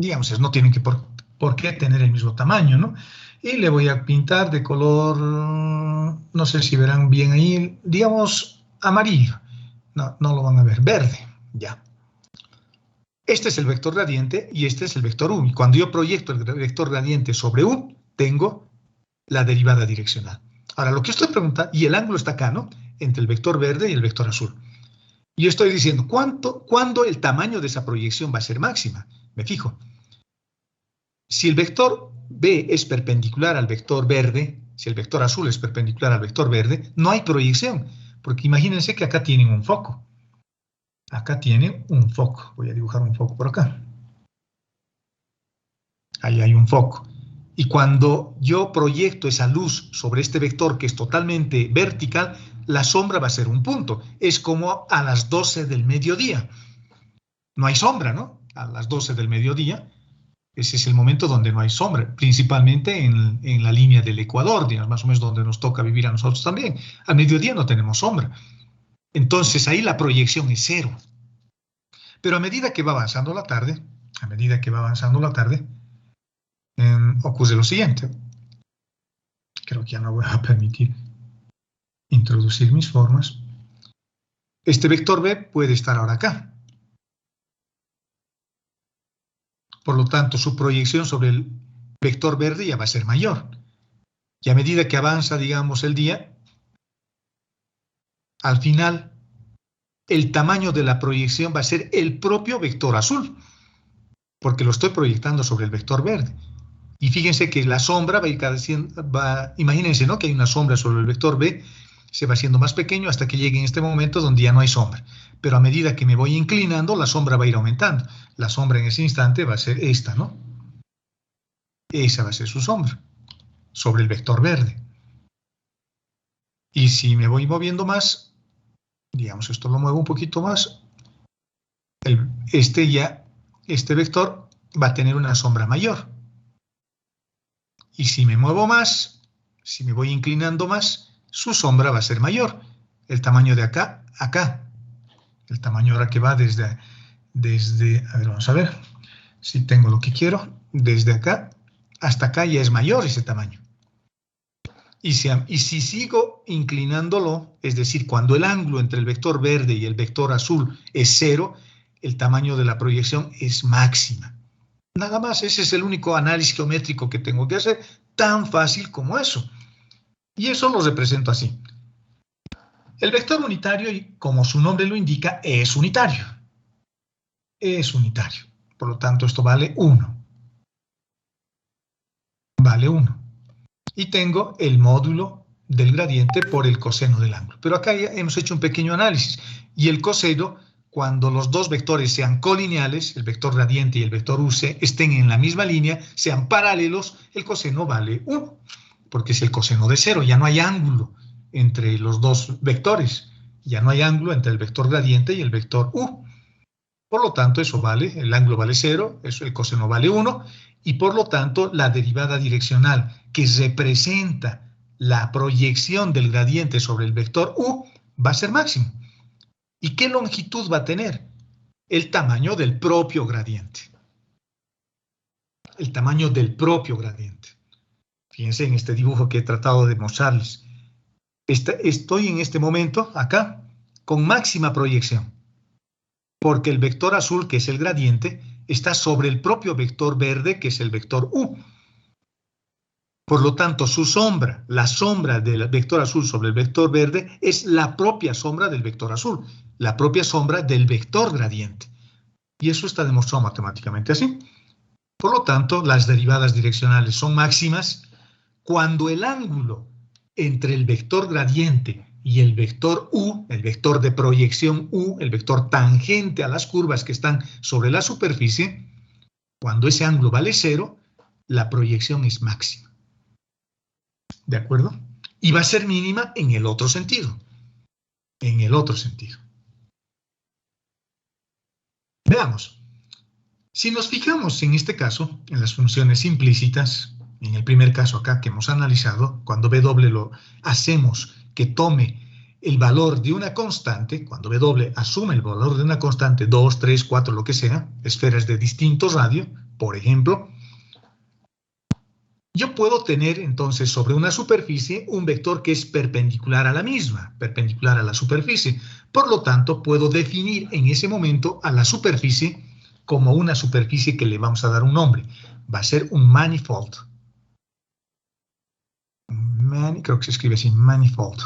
Digamos, no tienen por qué tener el mismo tamaño, ¿no? Y le voy a pintar de color, no sé si verán bien ahí, digamos amarillo. No lo van a ver, verde, ya. Este es el vector gradiente y este es el vector U. Y cuando yo proyecto el vector gradiente sobre U, tengo la derivada direccional. Ahora, lo que estoy preguntando, y el ángulo está acá, ¿no? Entre el vector verde y el vector azul. Y yo estoy diciendo, ¿cuándo el tamaño de esa proyección va a ser máxima? Me fijo. Si el vector B es perpendicular al vector verde, si el vector azul es perpendicular al vector verde, no hay proyección, porque imagínense que acá tienen un foco. Acá tiene un foco. Voy a dibujar un foco por acá. Ahí hay un foco. Y cuando yo proyecto esa luz sobre este vector que es totalmente vertical, la sombra va a ser un punto. Es como a las 12 del mediodía. No hay sombra, ¿no? A las 12 del mediodía. Ese es el momento donde no hay sombra, principalmente en la línea del Ecuador, digamos, más o menos donde nos toca vivir a nosotros también. Al mediodía no tenemos sombra. Entonces ahí la proyección es cero. Pero a medida que va avanzando la tarde, ocurre lo siguiente. Creo que ya no voy a permitir introducir mis formas. Este vector B puede estar ahora acá. Por lo tanto, su proyección sobre el vector verde ya va a ser mayor. Y a medida que avanza, digamos, el día, al final, el tamaño de la proyección va a ser el propio vector azul, porque lo estoy proyectando sobre el vector verde. Y fíjense que la sombra va a ir creciendo, imagínense, ¿no? Que hay una sombra sobre el vector B, se va haciendo más pequeño hasta que llegue en este momento donde ya no hay sombra. Pero a medida que me voy inclinando, la sombra va a ir aumentando. La sombra en ese instante va a ser esta, ¿no? Esa va a ser su sombra, sobre el vector verde. Y si me voy moviendo más, digamos, esto lo muevo un poquito más, este vector va a tener una sombra mayor. Y si me muevo más, si me voy inclinando más, su sombra va a ser mayor. El tamaño de acá a acá. El tamaño ahora que va desde, a ver, vamos a ver si tengo lo que quiero. Desde acá hasta acá ya es mayor ese tamaño. Y si sigo inclinándolo, es decir, cuando el ángulo entre el vector verde y el vector azul es cero, el tamaño de la proyección es máxima. Nada más, ese es el único análisis geométrico que tengo que hacer, tan fácil como eso. Y eso lo represento así. El vector unitario, como su nombre lo indica, es unitario. Es unitario. Por lo tanto, esto vale 1. Vale 1. Y tengo el módulo del gradiente por el coseno del ángulo. Pero acá ya hemos hecho un pequeño análisis. Y el coseno, cuando los dos vectores sean colineales, el vector gradiente y el vector u estén en la misma línea, sean paralelos, el coseno vale 1, porque es el coseno de 0, ya no hay ángulo entre los dos vectores, ya no hay ángulo entre el vector gradiente y el vector u. Por lo tanto, eso vale, el ángulo vale 0, el coseno vale 1, y por lo tanto la derivada direccional que representa la proyección del gradiente sobre el vector u va a ser máximo. ¿Y qué longitud va a tener? El tamaño del propio gradiente. El tamaño del propio gradiente. Fíjense en este dibujo que he tratado de mostrarles. Estoy en este momento acá con máxima proyección, porque el vector azul, que es el gradiente, está sobre el propio vector verde, que es el vector u. Por lo tanto, su sombra, la sombra del vector azul sobre el vector verde, es la propia sombra del vector azul, la propia sombra del vector gradiente. Y eso está demostrado matemáticamente así. Por lo tanto, las derivadas direccionales son máximas cuando el ángulo entre el vector gradiente y el vector u, el vector de proyección u, el vector tangente a las curvas que están sobre la superficie, cuando ese ángulo vale 0, la proyección es máxima. ¿De acuerdo? Y va a ser mínima en el otro sentido. En el otro sentido. Veamos. Si nos fijamos en este caso, en las funciones implícitas, en el primer caso acá que hemos analizado, cuando W lo hacemos que tome el valor de una constante, cuando W asume el valor de una constante, 2, 3, 4, lo que sea, esferas de distinto radio, por ejemplo, yo puedo tener entonces sobre una superficie un vector que es perpendicular a la misma, perpendicular a la superficie. Por lo tanto, puedo definir en ese momento a la superficie como una superficie que le vamos a dar un nombre. Va a ser un manifold. Creo que se escribe así, manifold.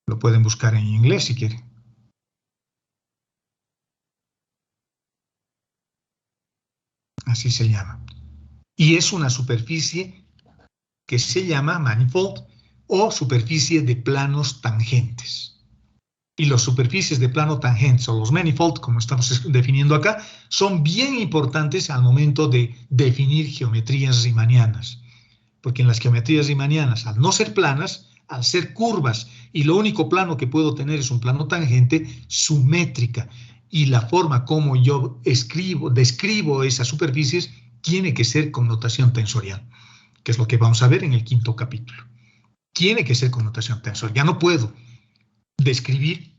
Lo pueden buscar en inglés si quieren. Así se llama. Y es una superficie que se llama manifold o superficie de planos tangentes. Y las superficies de plano tangentes o los manifold, como estamos definiendo acá, son bien importantes al momento de definir geometrías riemannianas. Porque en las geometrías riemannianas, al no ser planas, al ser curvas, y lo único plano que puedo tener es un plano tangente, su métrica y la forma como yo describo esas superficies tiene que ser con notación tensorial, que es lo que vamos a ver en el quinto capítulo. Tiene que ser con notación tensorial. Ya no puedo describir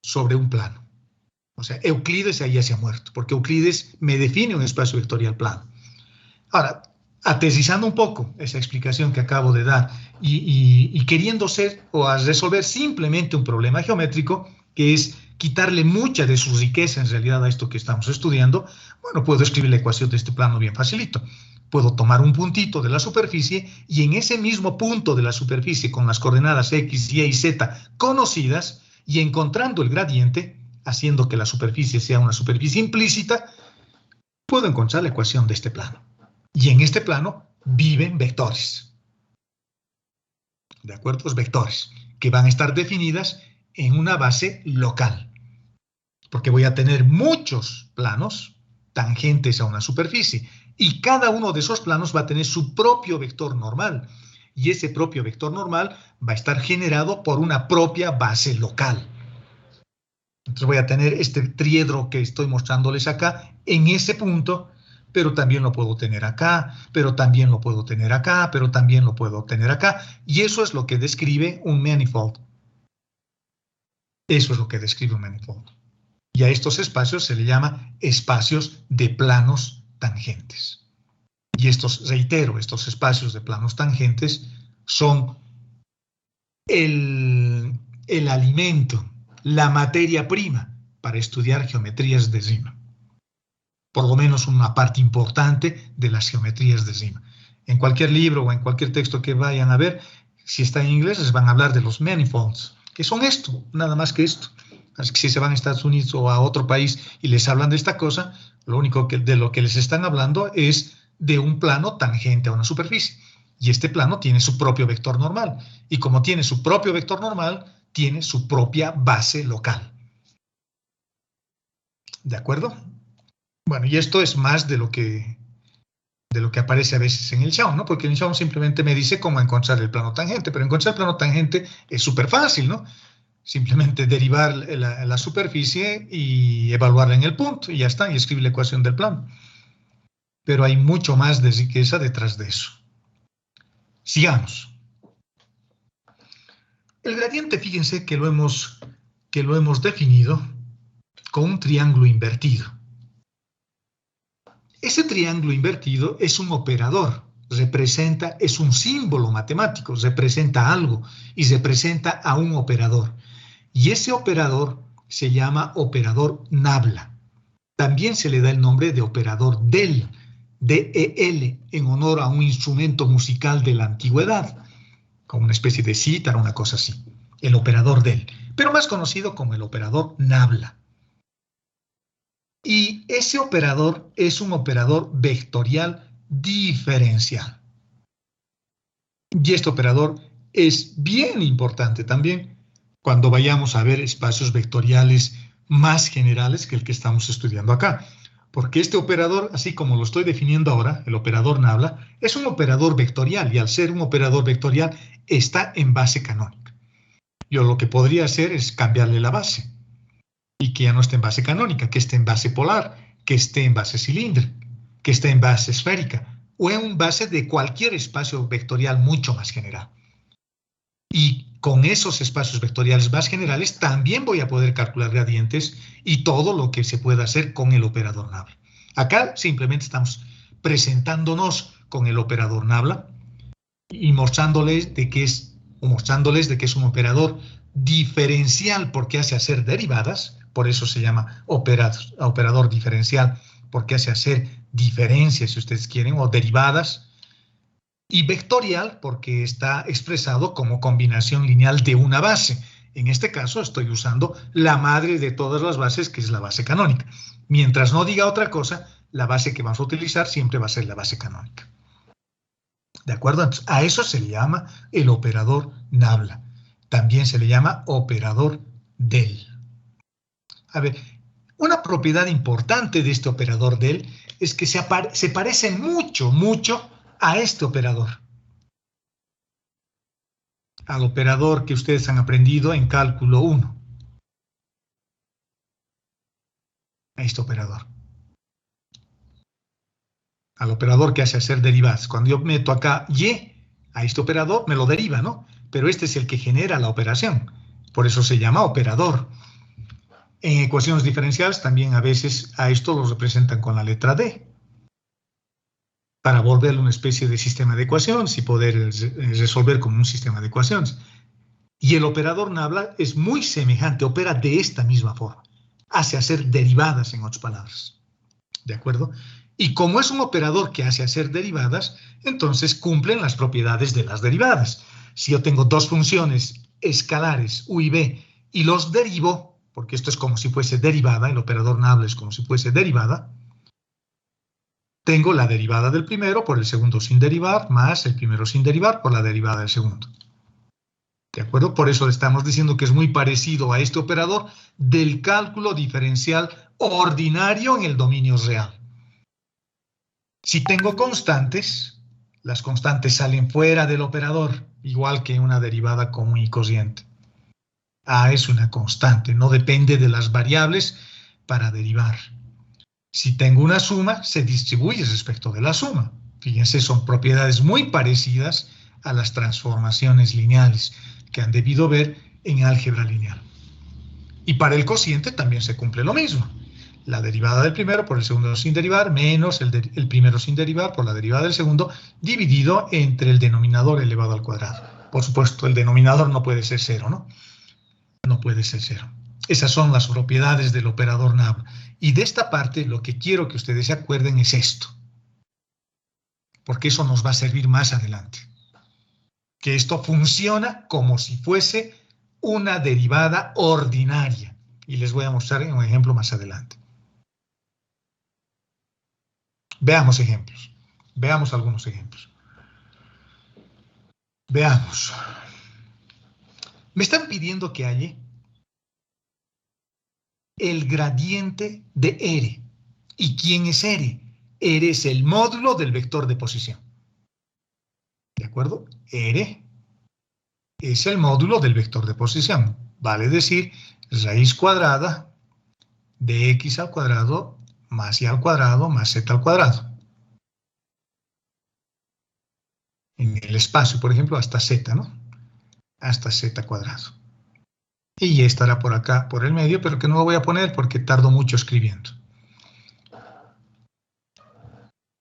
sobre un plano. O sea, Euclides ahí ya se ha muerto, porque Euclides me define un espacio vectorial plano. Ahora, aterrizando un poco esa explicación que acabo de dar y queriendo ser o a resolver simplemente un problema geométrico, que es quitarle mucha de su riqueza en realidad a esto que estamos estudiando, bueno, puedo escribir la ecuación de este plano bien facilito. Puedo tomar un puntito de la superficie y en ese mismo punto de la superficie con las coordenadas X, Y y Z conocidas y encontrando el gradiente, haciendo que la superficie sea una superficie implícita, puedo encontrar la ecuación de este plano. Y en este plano viven vectores. ¿De acuerdo? Los vectores que van a estar definidas en una base local. Porque voy a tener muchos planos tangentes a una superficie. Y cada uno de esos planos va a tener su propio vector normal. Y ese propio vector normal va a estar generado por una propia base local. Entonces voy a tener este triedro que estoy mostrándoles acá en ese punto, pero también lo puedo tener acá, pero también lo puedo tener acá, pero también lo puedo tener acá. Y eso es lo que describe un manifold. Eso es lo que describe un manifold. Y a estos espacios se le llama espacios de planos tangentes. Y estos, reitero, estos espacios de planos tangentes son el alimento, la materia prima para estudiar geometrías de Riemann. Por lo menos una parte importante de las geometrías de Riemann. En cualquier libro o en cualquier texto que vayan a ver, si está en inglés, les van a hablar de los manifolds, que son esto, nada más que esto. Así que si se van a Estados Unidos o a otro país y les hablan de esta cosa, lo único de lo que les están hablando es de un plano tangente a una superficie. Y este plano tiene su propio vector normal. Y como tiene su propio vector normal, tiene su propia base local. ¿De acuerdo? Bueno, y esto es más de lo que aparece a veces en el Shao, ¿no? Porque en el Shao simplemente me dice cómo encontrar el plano tangente, pero encontrar el plano tangente es súper fácil, ¿no? Simplemente derivar la superficie y evaluarla en el punto, y ya está, y escribir la ecuación del plano. Pero hay mucho más de riqueza detrás de eso. Sigamos. El gradiente, fíjense que lo hemos definido con un triángulo invertido. Ese triángulo invertido es un operador, es un símbolo matemático, representa algo y representa a un operador. Y ese operador se llama operador Nabla. También se le da el nombre de operador del, D-E-L, en honor a un instrumento musical de la antigüedad, como una especie de cítara, una cosa así, el operador del, pero más conocido como el operador Nabla. Y ese operador es un operador vectorial diferencial. Y este operador es bien importante también cuando vayamos a ver espacios vectoriales más generales que el que estamos estudiando acá. Porque este operador, así como lo estoy definiendo ahora, el operador Nabla, es un operador vectorial y al ser un operador vectorial está en base canónica. Yo lo que podría hacer es cambiarle la base y que ya no esté en base canónica, que esté en base polar, que esté en base cilíndrica, que esté en base esférica o en base de cualquier espacio vectorial mucho más general. Y con esos espacios vectoriales más generales también voy a poder calcular gradientes y todo lo que se pueda hacer con el operador Nabla. Acá simplemente estamos presentándonos con el operador Nabla y mostrándoles de que es un operador diferencial porque hace hacer derivadas, por eso se llama operador diferencial, porque hace hacer diferencias, si ustedes quieren, o derivadas, y vectorial porque está expresado como combinación lineal de una base. En este caso estoy usando la madre de todas las bases, que es la base canónica. Mientras no diga otra cosa, la base que vamos a utilizar siempre va a ser la base canónica. ¿De acuerdo? Entonces, a eso se le llama el operador Nabla. También se le llama operador del. A ver, una propiedad importante de este operador del es que se parece mucho a este operador. Al operador que ustedes han aprendido en cálculo 1. A este operador. Al operador que hace hacer derivadas. Cuando yo meto acá y, a este operador me lo deriva, ¿no? Pero este es el que genera la operación. Por eso se llama operador. En ecuaciones diferenciales también a veces a esto lo representan con la letra D. Para volverlo una especie de sistema de ecuaciones y poder resolver como un sistema de ecuaciones. Y el operador Nabla es muy semejante, opera de esta misma forma. Hace hacer derivadas, en otras palabras. ¿De acuerdo? Y como es un operador que hace hacer derivadas, entonces cumplen las propiedades de las derivadas. Si yo tengo dos funciones escalares, u y b, y los derivo, porque esto es como si fuese derivada, el operador Nabla es como si fuese derivada, tengo la derivada del primero por el segundo sin derivar, más el primero sin derivar por la derivada del segundo. ¿De acuerdo? Por eso le estamos diciendo que es muy parecido a este operador del cálculo diferencial ordinario en el dominio real. Si tengo constantes, las constantes salen fuera del operador, igual que una derivada común y corriente. A es una constante, no depende de las variables para derivar. Si tengo una suma, se distribuye respecto de la suma. Fíjense, son propiedades muy parecidas a las transformaciones lineales que han debido ver en álgebra lineal. Y para el cociente también se cumple lo mismo. La derivada del primero por el segundo sin derivar, menos el primero sin derivar por la derivada del segundo, dividido entre el denominador elevado al cuadrado. Por supuesto, el denominador no puede ser cero, ¿no? No puede ser cero. Esas son las propiedades del operador Nabla. Y de esta parte, lo que quiero que ustedes se acuerden es esto. Porque eso nos va a servir más adelante. Que esto funciona como si fuese una derivada ordinaria. Y les voy a mostrar un ejemplo más adelante. Veamos ejemplos. Veamos algunos ejemplos. Veamos. Me están pidiendo que halle el gradiente de R. ¿Y quién es R? R es el módulo del vector de posición. ¿De acuerdo? R es el módulo del vector de posición. Vale decir, raíz cuadrada de x al cuadrado más y al cuadrado más z al cuadrado. En el espacio, por ejemplo, hasta z, ¿no? Hasta z cuadrado. Y y estará por acá, por el medio, pero que no lo voy a poner porque tardo mucho escribiendo.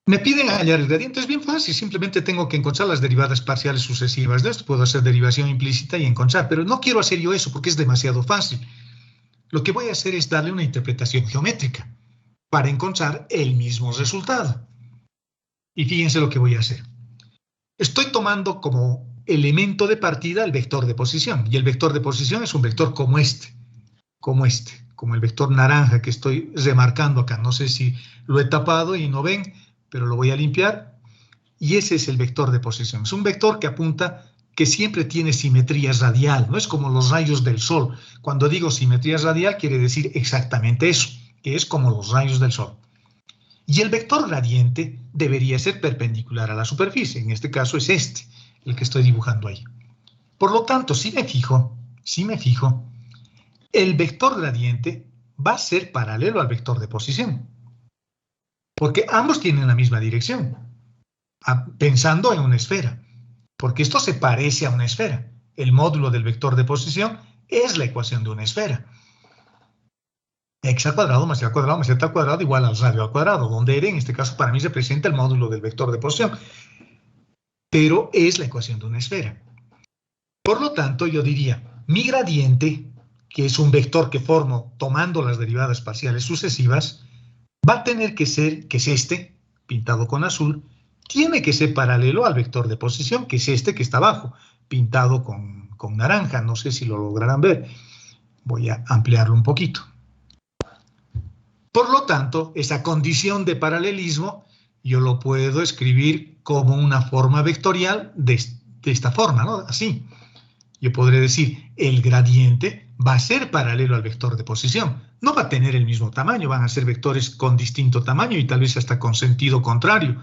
Me piden hallar el gradiente, es bien fácil, simplemente tengo que encontrar las derivadas parciales sucesivas de esto. Puedo hacer derivación implícita y encontrar, pero no quiero hacer yo eso porque es demasiado fácil. Lo que voy a hacer es darle una interpretación geométrica para encontrar el mismo resultado. Y fíjense lo que voy a hacer. Estoy tomando como elemento de partida el vector de posición, y el vector de posición es un vector como como el vector naranja que estoy remarcando acá. No sé si lo he tapado y no ven, pero lo voy a limpiar. Y ese es el vector de posición. Es un vector que apunta que siempre tiene simetría radial, no es como los rayos del sol. Cuando digo simetría radial quiere decir exactamente eso, que es como los rayos del sol. Y el vector gradiente debería ser perpendicular a la superficie. En este caso es este, el que estoy dibujando ahí. Por lo tanto, si me fijo, el vector gradiente va a ser paralelo al vector de posición. Porque ambos tienen la misma dirección. Pensando en una esfera. Porque esto se parece a una esfera. El módulo del vector de posición es la ecuación de una esfera. X al cuadrado más y al cuadrado más z al cuadrado igual al radio al cuadrado, donde R en este caso para mí representa el módulo del vector de posición, pero es la ecuación de una esfera. Por lo tanto, yo diría, mi gradiente, que es un vector que formo tomando las derivadas parciales sucesivas, va a tener que ser, que es este, pintado con azul, tiene que ser paralelo al vector de posición, que es este que está abajo, pintado con naranja. No sé si lo lograrán ver. Voy a ampliarlo un poquito. Por lo tanto, esa condición de paralelismo yo lo puedo escribir como una forma vectorial de esta forma, ¿no? Así. Yo podré decir, el gradiente va a ser paralelo al vector de posición. No va a tener el mismo tamaño, van a ser vectores con distinto tamaño y tal vez hasta con sentido contrario,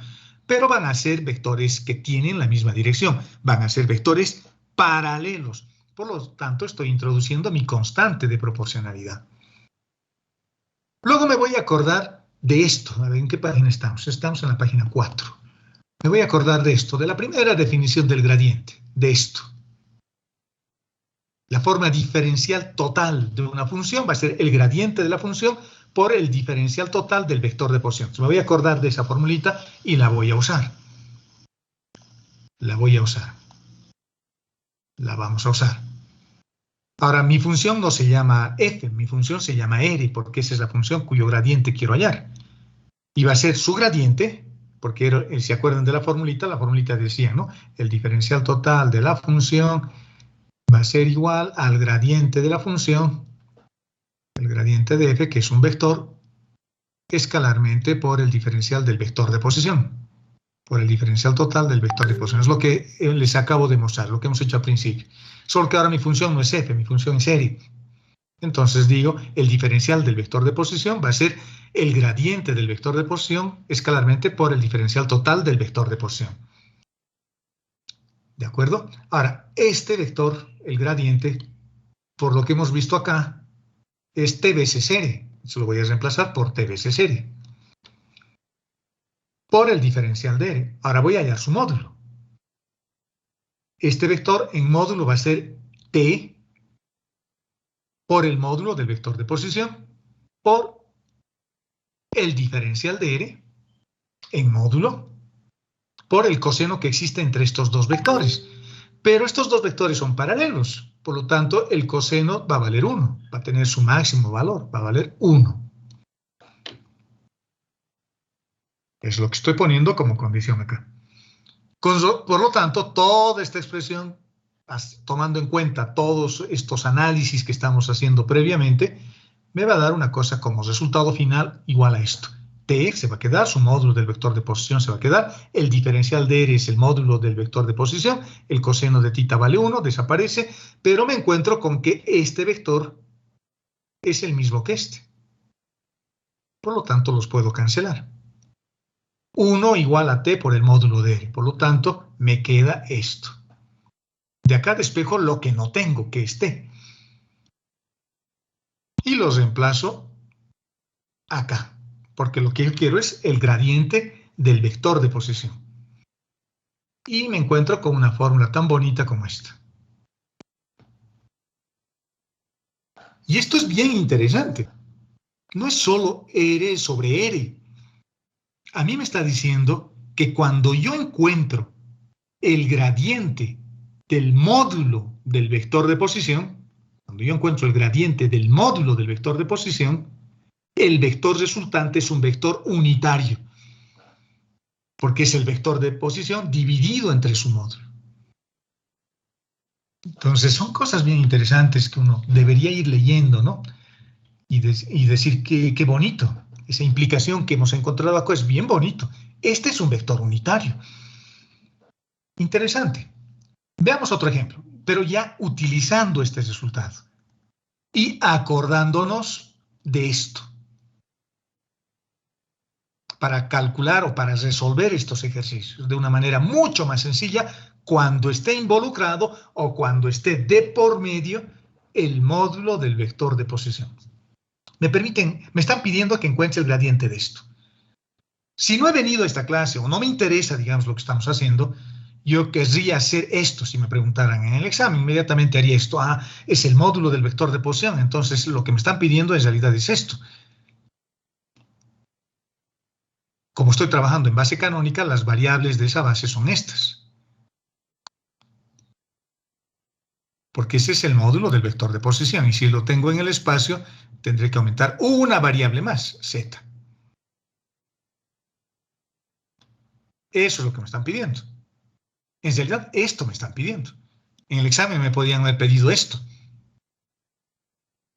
pero van a ser vectores que tienen la misma dirección, van a ser vectores paralelos. Por lo tanto, estoy introduciendo mi constante de proporcionalidad. Luego me voy a acordar de esto. A ver, ¿en qué página estamos? Estamos en la página 4. Me voy a acordar de esto, de la primera definición del gradiente, de esto. La forma diferencial total de una función va a ser el gradiente de la función por el diferencial total del vector de posición. Me voy a acordar de esa formulita y la voy a usar. La vamos a usar. Ahora, mi función no se llama f, mi función se llama r, porque esa es la función cuyo gradiente quiero hallar. Y va a ser su gradiente, porque si se acuerdan de la formulita decía, ¿no? El diferencial total de la función va a ser igual al gradiente de la función, el gradiente de f, que es un vector, escalarmente por el diferencial del vector de posición, por el diferencial total del vector de posición. Es lo que les acabo de mostrar, lo que hemos hecho al principio. Solo que ahora mi función no es f, mi función es r. Entonces digo, el diferencial del vector de posición va a ser el gradiente del vector de posición escalarmente por el diferencial total del vector de posición. ¿De acuerdo? Ahora, este vector, el gradiente, por lo que hemos visto acá, es t veces r. Eso lo voy a reemplazar por t veces r. Por el diferencial de r. Ahora voy a hallar su módulo. Este vector en módulo va a ser t por el módulo del vector de posición por el diferencial de r en módulo por el coseno que existe entre estos dos vectores. Pero estos dos vectores son paralelos, por lo tanto el coseno va a valer 1, va a tener su máximo valor, va a valer 1. Es lo que estoy poniendo como condición acá. Por lo tanto, toda esta expresión, tomando en cuenta todos estos análisis que estamos haciendo previamente, me va a dar una cosa como resultado final igual a esto. t se va a quedar, su módulo del vector de posición se va a quedar, el diferencial de r es el módulo del vector de posición, el coseno de θ vale 1, desaparece, pero me encuentro con que este vector es el mismo que este. Por lo tanto, los puedo cancelar. 1 igual a t por el módulo de r, por lo tanto, me queda esto. De acá despejo lo que no tengo, que es t. Y los reemplazo acá, porque lo que yo quiero es el gradiente del vector de posición. Y me encuentro con una fórmula tan bonita como esta. Y esto es bien interesante. No es solo R sobre R. A mí me está diciendo que cuando yo encuentro el gradiente del módulo del vector de posición, cuando yo encuentro el gradiente del módulo del vector de posición, el vector resultante es un vector unitario, porque es el vector de posición dividido entre su módulo. Entonces son cosas bien interesantes que uno debería ir leyendo, ¿no? Y decir qué bonito. Esa implicación que hemos encontrado acá es bien bonito. Este es un vector unitario. Interesante. Veamos otro ejemplo, pero ya utilizando este resultado y acordándonos de esto para calcular o para resolver estos ejercicios de una manera mucho más sencilla cuando esté involucrado o cuando esté de por medio el módulo del vector de posición. Me están pidiendo que encuentre el gradiente de esto. Si no he venido a esta clase o no me interesa, digamos, lo que estamos haciendo, yo querría hacer esto. Si me preguntaran en el examen, inmediatamente haría esto. Ah, es el módulo del vector de posición. Entonces, lo que me están pidiendo en realidad es esto. Como estoy trabajando en base canónica, las variables de esa base son estas. Porque ese es el módulo del vector de posición. Y si lo tengo en el espacio, tendré que aumentar una variable más, z. Eso es lo que me están pidiendo. En realidad, esto me están pidiendo. En el examen me podían haber pedido esto.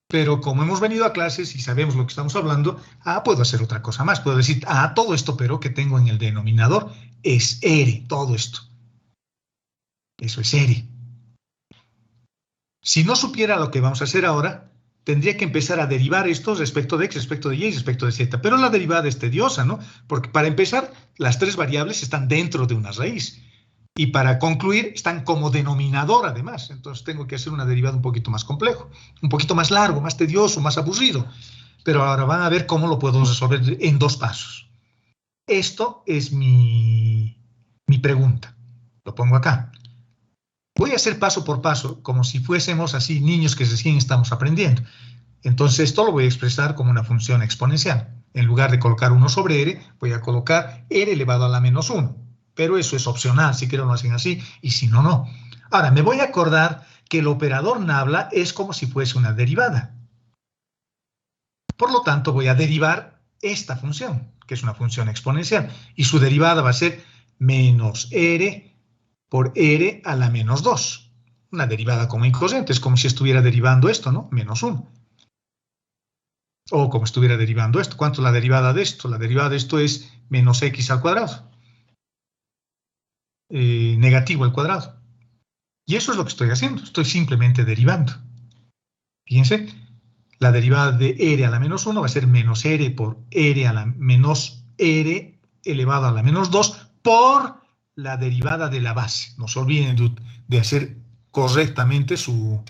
Pero como hemos venido a clases y sabemos lo que estamos hablando, puedo hacer otra cosa más. Puedo decir, todo esto, pero que tengo en el denominador es R, todo esto. Eso es R. Si no supiera lo que vamos a hacer ahora, tendría que empezar a derivar esto respecto de x, respecto de y, respecto de z. Pero la derivada es tediosa, ¿no? Porque para empezar, las tres variables están dentro de una raíz. Y para concluir, están como denominador además. Entonces tengo que hacer una derivada un poquito más complejo, un poquito más largo, más tedioso, más aburrido. Pero ahora van a ver cómo lo puedo resolver en 2 pasos. Esto es mi pregunta. Lo pongo acá. Voy a hacer paso por paso, como si fuésemos así niños que recién estamos aprendiendo. Entonces esto lo voy a expresar como una función exponencial. En lugar de colocar 1 sobre r, voy a colocar r elevado a la menos 1. Pero eso es opcional, si quiero lo hacen así, y si no, no. Ahora, me voy a acordar que el operador nabla es como si fuese una derivada. Por lo tanto, voy a derivar esta función, que es una función exponencial, y su derivada va a ser menos r por r a la menos 2. Una derivada como incorriente, es como si estuviera derivando esto, ¿no? Menos 1. O como estuviera derivando esto. ¿Cuánto es la derivada de esto? La derivada de esto es menos x al cuadrado. Negativo al cuadrado. Y eso es lo que estoy haciendo. Estoy simplemente derivando. Fíjense, la derivada de r a la menos 1 va a ser menos r por r a la menos r elevado a la menos 2 por la derivada de la base. No se olviden de hacer correctamente su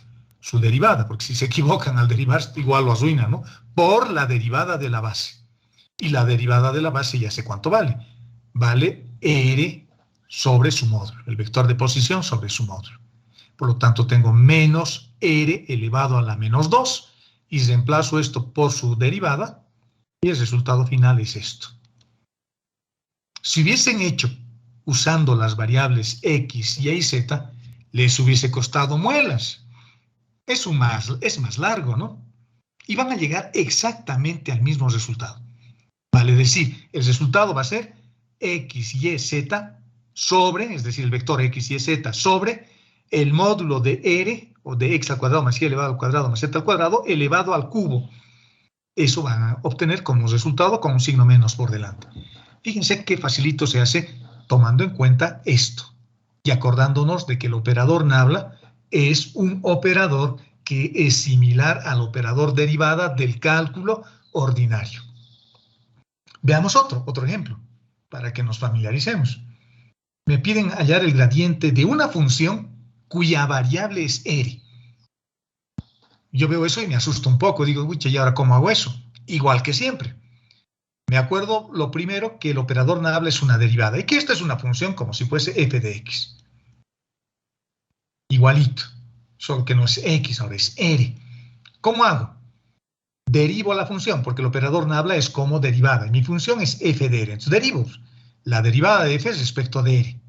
derivada, porque si se equivocan al derivar, igual lo arruinan, ¿no? Por la derivada de la base. Y la derivada de la base ya sé cuánto vale. Vale r sobre su módulo, el vector de posición sobre su módulo. Por lo tanto, tengo menos r elevado a la menos 2 y reemplazo esto por su derivada y el resultado final es esto. Si hubiesen hecho usando las variables x, y y, z, les hubiese costado muelas. Es más largo, ¿no? Y van a llegar exactamente al mismo resultado. Vale decir, el resultado va a ser x, y, z sobre, es decir, el vector x, y, z sobre el módulo de r, o de x al cuadrado más y elevado al cuadrado más z al cuadrado, elevado al cubo. Eso van a obtener como resultado con un signo menos por delante. Fíjense qué facilito se hace tomando en cuenta esto y acordándonos de que el operador nabla es un operador que es similar al operador derivada del cálculo ordinario. Veamos otro ejemplo para que nos familiaricemos. Me piden hallar el gradiente de una función cuya variable es r. Yo veo eso y me asusto un poco. Digo, uy, ¿y ahora cómo hago eso? Igual que siempre. Me acuerdo lo primero que el operador nabla es una derivada y que esta es una función como si fuese f de x. Igualito, solo que no es x, ahora es r. ¿Cómo hago? Derivo la función porque el operador nabla es como derivada y mi función es f de r. Entonces derivo la derivada de f respecto de r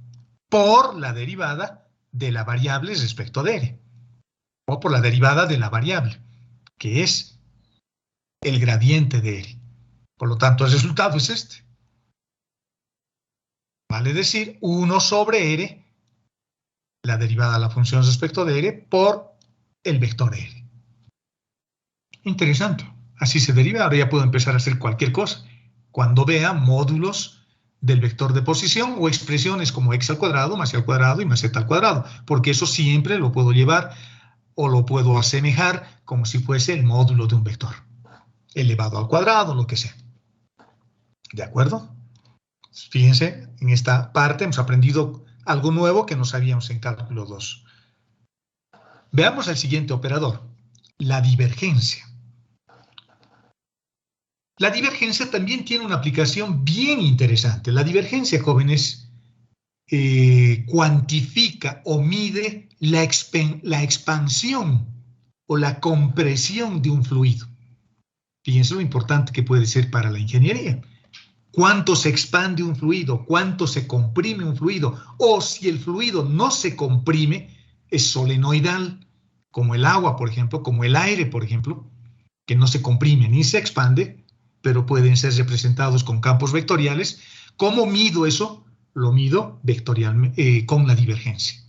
por la derivada de la variable respecto de r o por la derivada de la variable que es el gradiente de r. Por lo tanto, el resultado es este. Vale decir 1 sobre r, la derivada de la función respecto de r, por el vector r. Interesante. Así se deriva. Ahora ya puedo empezar a hacer cualquier cosa. Cuando vea módulos del vector de posición o expresiones como x al cuadrado, más y al cuadrado y más z al cuadrado. Porque eso siempre lo puedo llevar o lo puedo asemejar como si fuese el módulo de un vector. Elevado al cuadrado, lo que sea. ¿De acuerdo? Fíjense, en esta parte hemos aprendido algo nuevo que no sabíamos en cálculo 2. Veamos el siguiente operador, la divergencia. La divergencia también tiene una aplicación bien interesante. La divergencia, jóvenes, cuantifica o mide la expansión o la compresión de un fluido. Fíjense lo importante que puede ser para la ingeniería. Cuánto se expande un fluido, cuánto se comprime un fluido, o si el fluido no se comprime, es solenoidal, como el agua, por ejemplo, como el aire, por ejemplo, que no se comprime ni se expande, pero pueden ser representados con campos vectoriales. ¿Cómo mido eso? Lo mido vectorialmente, con la divergencia.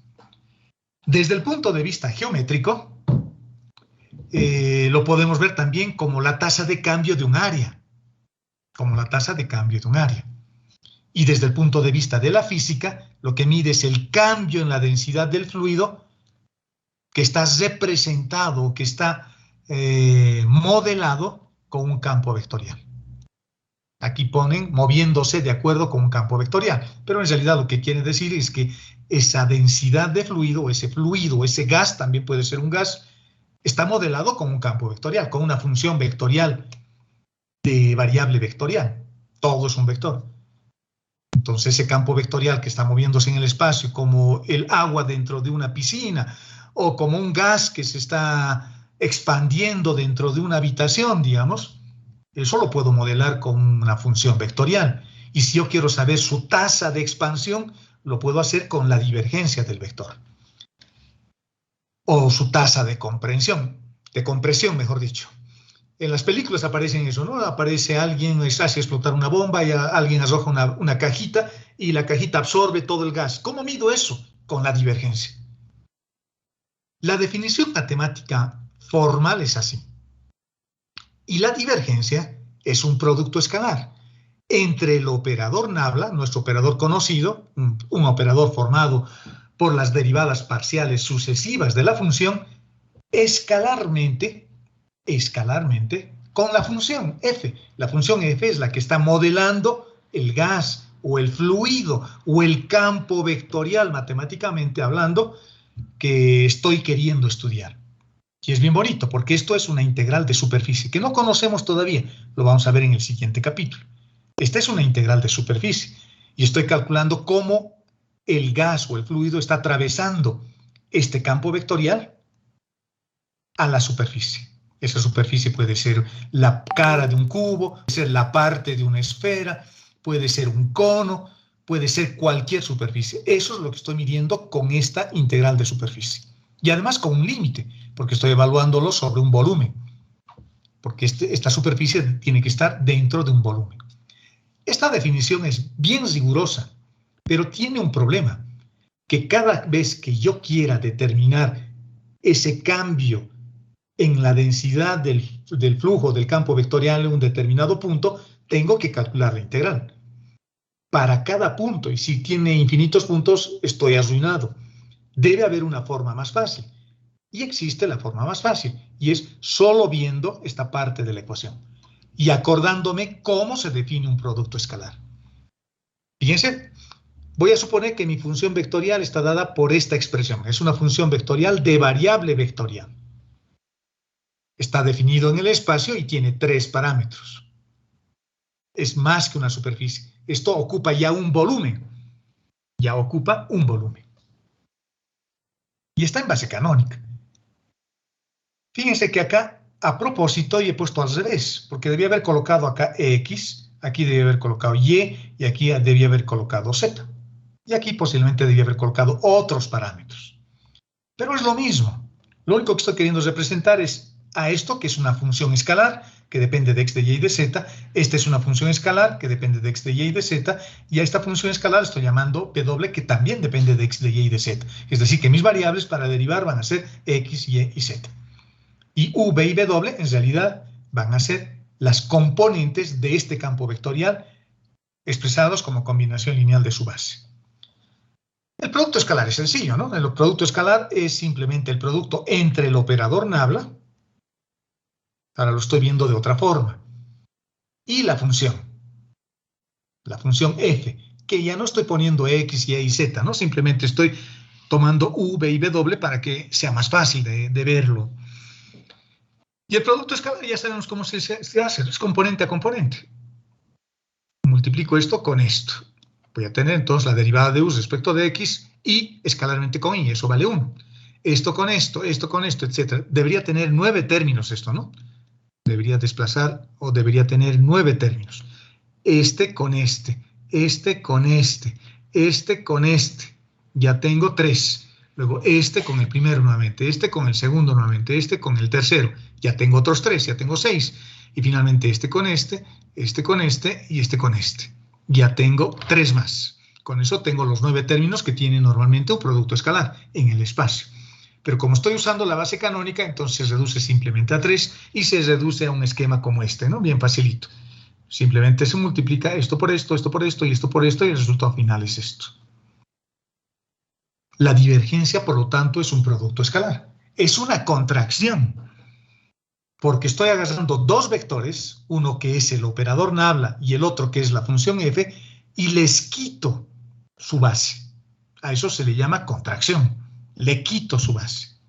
Desde el punto de vista geométrico, lo podemos ver también como la tasa de cambio de un área. Y desde el punto de vista de la física, lo que mide es el cambio en la densidad del fluido que está representado, que está modelado con un campo vectorial. Aquí ponen moviéndose de acuerdo con un campo vectorial, pero en realidad lo que quiere decir es que esa densidad de fluido, ese gas, también puede ser un gas, está modelado con un campo vectorial, con una función vectorial de variable vectorial. Todo es un vector. Entonces ese campo vectorial que está moviéndose en el espacio, como el agua dentro de una piscina, o como un gas que se está expandiendo dentro de una habitación, digamos, eso lo puedo modelar con una función vectorial. Y si yo quiero saber su tasa de expansión, lo puedo hacer con la divergencia del vector. O su tasa de compresión, mejor dicho. En las películas aparecen eso, ¿no? Aparece alguien, hace explotar una bomba y alguien arroja una cajita y la cajita absorbe todo el gas. ¿Cómo mido eso? Con la divergencia. La definición matemática formal es así. Y la divergencia es un producto escalar entre el operador nabla, nuestro operador conocido, un operador formado por las derivadas parciales sucesivas de la función, escalarmente con la función f. La función f es la que está modelando el gas o el fluido o el campo vectorial, matemáticamente hablando, que estoy queriendo estudiar. Y es bien bonito porque esto es una integral de superficie que no conocemos todavía, lo vamos a ver en el siguiente capítulo. Esta es una integral de superficie y estoy calculando cómo el gas o el fluido está atravesando este campo vectorial a la superficie. Esa superficie puede ser la cara de un cubo, puede ser la parte de una esfera, puede ser un cono, puede ser cualquier superficie. Eso es lo que estoy midiendo con esta integral de superficie. Y además con un límite, porque estoy evaluándolo sobre un volumen. Porque esta superficie tiene que estar dentro de un volumen. Esta definición es bien rigurosa, pero tiene un problema. Que cada vez que yo quiera determinar ese cambio en la densidad del flujo del campo vectorial en un determinado punto, tengo que calcular la integral. Para cada punto, y si tiene infinitos puntos, estoy arruinado. Debe haber una forma más fácil. Y existe la forma más fácil, y es solo viendo esta parte de la ecuación y acordándome cómo se define un producto escalar. Fíjense, voy a suponer que mi función vectorial está dada por esta expresión. Es una función vectorial de variable vectorial. Está definido en el espacio y tiene 3 parámetros. Es más que una superficie. Esto ocupa ya un volumen. Ya ocupa un volumen. Y está en base canónica. Fíjense que acá, a propósito, he puesto al revés, porque debía haber colocado acá X, aquí debía haber colocado Y, y aquí debía haber colocado Z. Y aquí posiblemente debía haber colocado otros parámetros. Pero es lo mismo. Lo único que estoy queriendo representar es a esto, que es una función escalar, que depende de x de y y de z. Esta es una función escalar, que depende de x de y y de z. Y a esta función escalar estoy llamando w, que también depende de x de y y de z. Es decir, que mis variables para derivar van a ser x, y y z. Y v y w en realidad van a ser las componentes de este campo vectorial expresados como combinación lineal de su base. El producto escalar es sencillo, ¿no? El producto escalar es simplemente el producto entre el operador nabla, ahora lo estoy viendo de otra forma, y la función f, que ya no estoy poniendo x, y y, z, ¿no? Simplemente estoy tomando v y w para que sea más fácil de verlo. Y el producto escalar ya sabemos cómo se hace, es componente a componente. Multiplico esto con esto. Voy a tener entonces la derivada de u respecto de x y escalarmente con y, eso vale 1. Esto con esto, etc. Debería tener 9 términos esto, ¿no? Debería desplazar o debería tener 9 términos. Este con este, este con este, este con este. Ya tengo 3. Luego este con el primero nuevamente, este con el segundo nuevamente, este con el tercero. Ya tengo otros 3, ya tengo 6. Y finalmente este con este, este con este y este con este. Ya tengo 3 más. Con eso tengo los 9 términos que tiene normalmente un producto escalar en el espacio. Pero como estoy usando la base canónica, entonces se reduce simplemente a 3 y se reduce a un esquema como este, ¿no? Bien facilito. Simplemente se multiplica esto por esto, esto por esto y esto por esto y el resultado final es esto. La divergencia, por lo tanto, es un producto escalar. Es una contracción. Porque estoy agarrando 2 vectores, uno que es el operador nabla y el otro que es la función f, y les quito su base. A eso se le llama contracción. Le quito su base.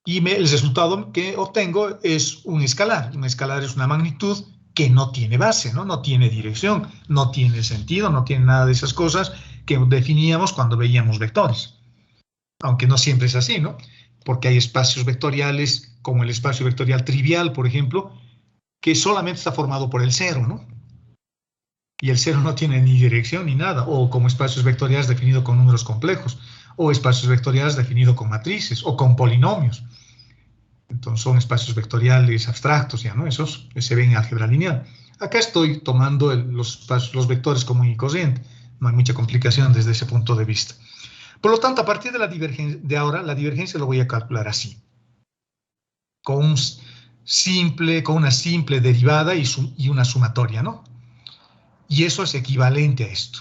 Y el resultado que obtengo es un escalar. Un escalar es una magnitud que no tiene base, ¿no? No tiene dirección, no tiene sentido, no tiene nada de esas cosas que definíamos cuando veíamos vectores. Aunque no siempre es así, ¿no? Porque hay espacios vectoriales, como el espacio vectorial trivial, por ejemplo, que solamente está formado por el cero, ¿no? Y el cero no tiene ni dirección ni nada, o como espacios vectoriales definidos con números complejos, o espacios vectoriales definidos con matrices, o con polinomios. Entonces son espacios vectoriales abstractos, ya, ¿no? Esos se ven en álgebra lineal. Acá estoy tomando los vectores común y corriente. No hay mucha complicación desde ese punto de vista. Por lo tanto, a partir de la divergencia lo voy a calcular así. Con una simple derivada y una sumatoria, ¿no? Y eso es equivalente a esto.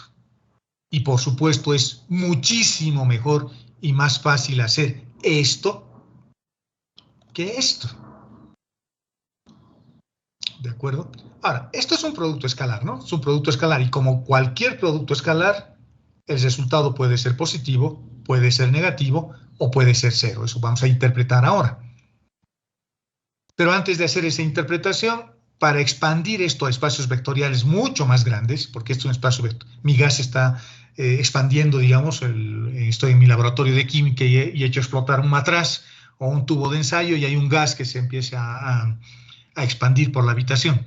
Y por supuesto es muchísimo mejor y más fácil hacer esto que esto. ¿De acuerdo? Ahora, esto es un producto escalar, ¿no? Es un producto escalar y como cualquier producto escalar, el resultado puede ser positivo, puede ser negativo o puede ser cero. Eso vamos a interpretar ahora. Pero antes de hacer esa interpretación, para expandir esto a espacios vectoriales mucho más grandes, porque esto es un espacio vectorial, mi gas está expandiendo, digamos, estoy en mi laboratorio de química y he hecho explotar un matraz o un tubo de ensayo y hay un gas que se empieza a expandir por la habitación.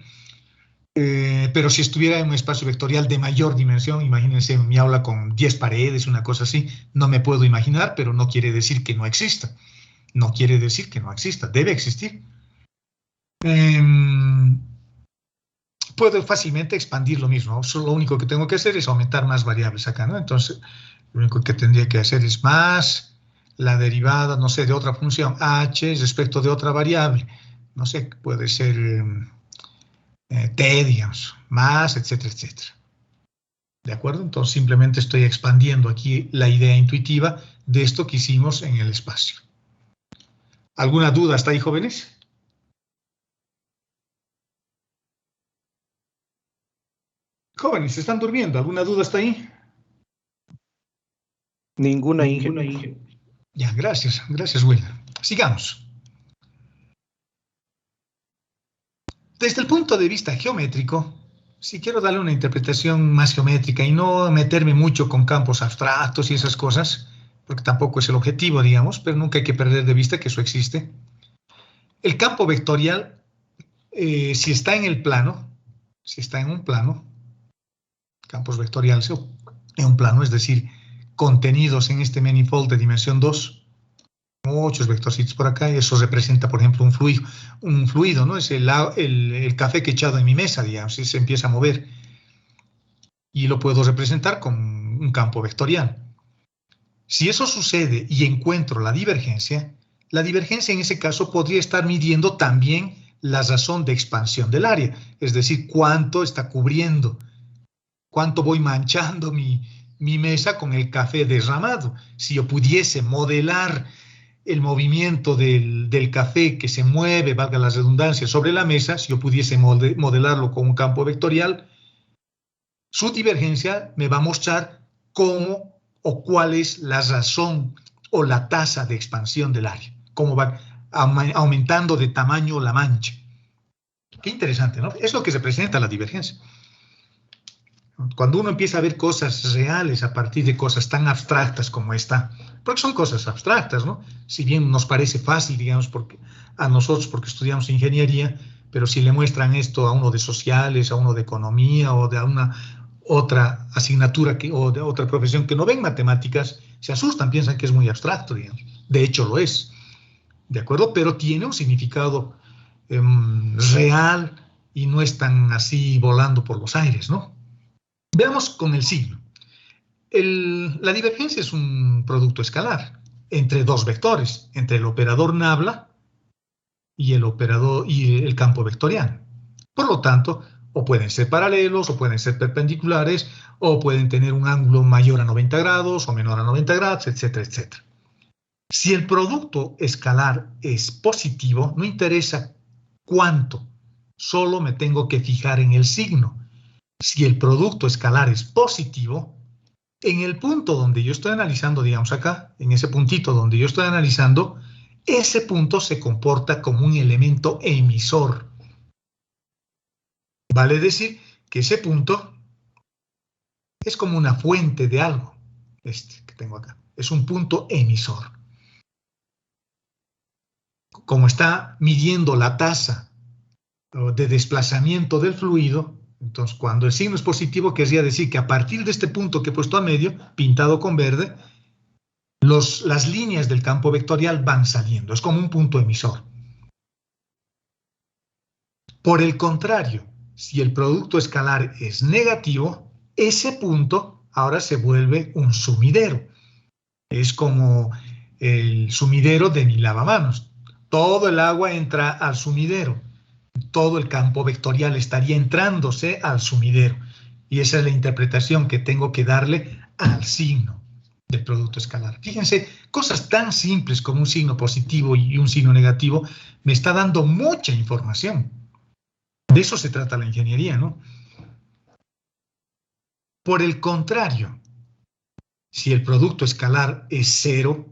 Pero si estuviera en un espacio vectorial de mayor dimensión, imagínense mi aula con 10 paredes, una cosa así, no me puedo imaginar, pero no quiere decir que no exista. No quiere decir que no exista, debe existir. Puedo fácilmente expandir lo mismo. Lo único que tengo que hacer es aumentar más variables acá, ¿no? Entonces, lo único que tendría que hacer es más la derivada, no sé, de otra función h respecto de otra variable, no sé, puede ser t, digamos, más, etcétera, etcétera. ¿De acuerdo? Entonces simplemente estoy expandiendo aquí la idea intuitiva de esto que hicimos en el espacio. ¿Alguna duda hasta ahí, jóvenes? Jóvenes, ¿están durmiendo? ¿Alguna duda hasta ahí? Ninguna, ingeniero. Ya, gracias. Gracias, Will. Sigamos. Desde el punto de vista geométrico, si quiero darle una interpretación más geométrica y no meterme mucho con campos abstractos y esas cosas, porque tampoco es el objetivo, digamos, pero nunca hay que perder de vista que eso existe. El campo vectorial, si está en el plano, si está en un plano, campos vectoriales en un plano, es decir, contenidos en este manifold de dimensión 2, muchos vectorcitos por acá, y eso representa, por ejemplo, un fluido, ¿no? Es el café que he echado en mi mesa, digamos, y se empieza a mover. Y lo puedo representar con un campo vectorial. Si eso sucede y encuentro la divergencia en ese caso podría estar midiendo también la razón de expansión del área, es decir, cuánto está cubriendo, cuánto voy manchando mi mesa con el café derramado. Si yo pudiese modelar el movimiento del café que se mueve, valga la redundancia, sobre la mesa, si yo pudiese modelarlo con un campo vectorial, su divergencia me va a mostrar cómo o cuál es la razón o la tasa de expansión del área, cómo va aumentando de tamaño la mancha. Qué interesante, ¿no? Es lo que representa la divergencia. Cuando uno empieza a ver cosas reales a partir de cosas tan abstractas como esta, porque son cosas abstractas, ¿no? Si bien nos parece fácil, digamos, a nosotros porque estudiamos ingeniería, pero si le muestran esto a uno de sociales, a uno de economía o de alguna otra asignatura o de otra profesión que no ven matemáticas, se asustan, piensan que es muy abstracto, digamos. De hecho lo es, ¿de acuerdo? Pero tiene un significado real y no es tan así volando por los aires, ¿no? Veamos con el signo. La divergencia es un producto escalar entre dos vectores, entre el operador nabla y el campo vectorial. Por lo tanto, o pueden ser paralelos, o pueden ser perpendiculares, o pueden tener un ángulo mayor a 90 grados o menor a 90 grados, etcétera, etcétera. Si el producto escalar es positivo, no interesa cuánto, solo me tengo que fijar en el signo. Si el producto escalar es positivo, en el punto donde yo estoy analizando, digamos acá, en ese puntito donde yo estoy analizando, ese punto se comporta como un elemento emisor. Vale decir que ese punto es como una fuente de algo, este que tengo acá, es un punto emisor. Como está midiendo la tasa de desplazamiento del fluido, entonces cuando el signo es positivo, querría decir que a partir de este punto que he puesto a medio, pintado con verde, las líneas del campo vectorial van saliendo, es como un punto emisor. Por el contrario, si el producto escalar es negativo, ese punto ahora se vuelve un sumidero. Es como el sumidero de mi lavamanos. Todo el agua entra al sumidero. Todo el campo vectorial estaría entrándose al sumidero. Y esa es la interpretación que tengo que darle al signo del producto escalar. Fíjense, cosas tan simples como un signo positivo y un signo negativo me está dando mucha información. De eso se trata la ingeniería, ¿no? Por el contrario, si el producto escalar es cero,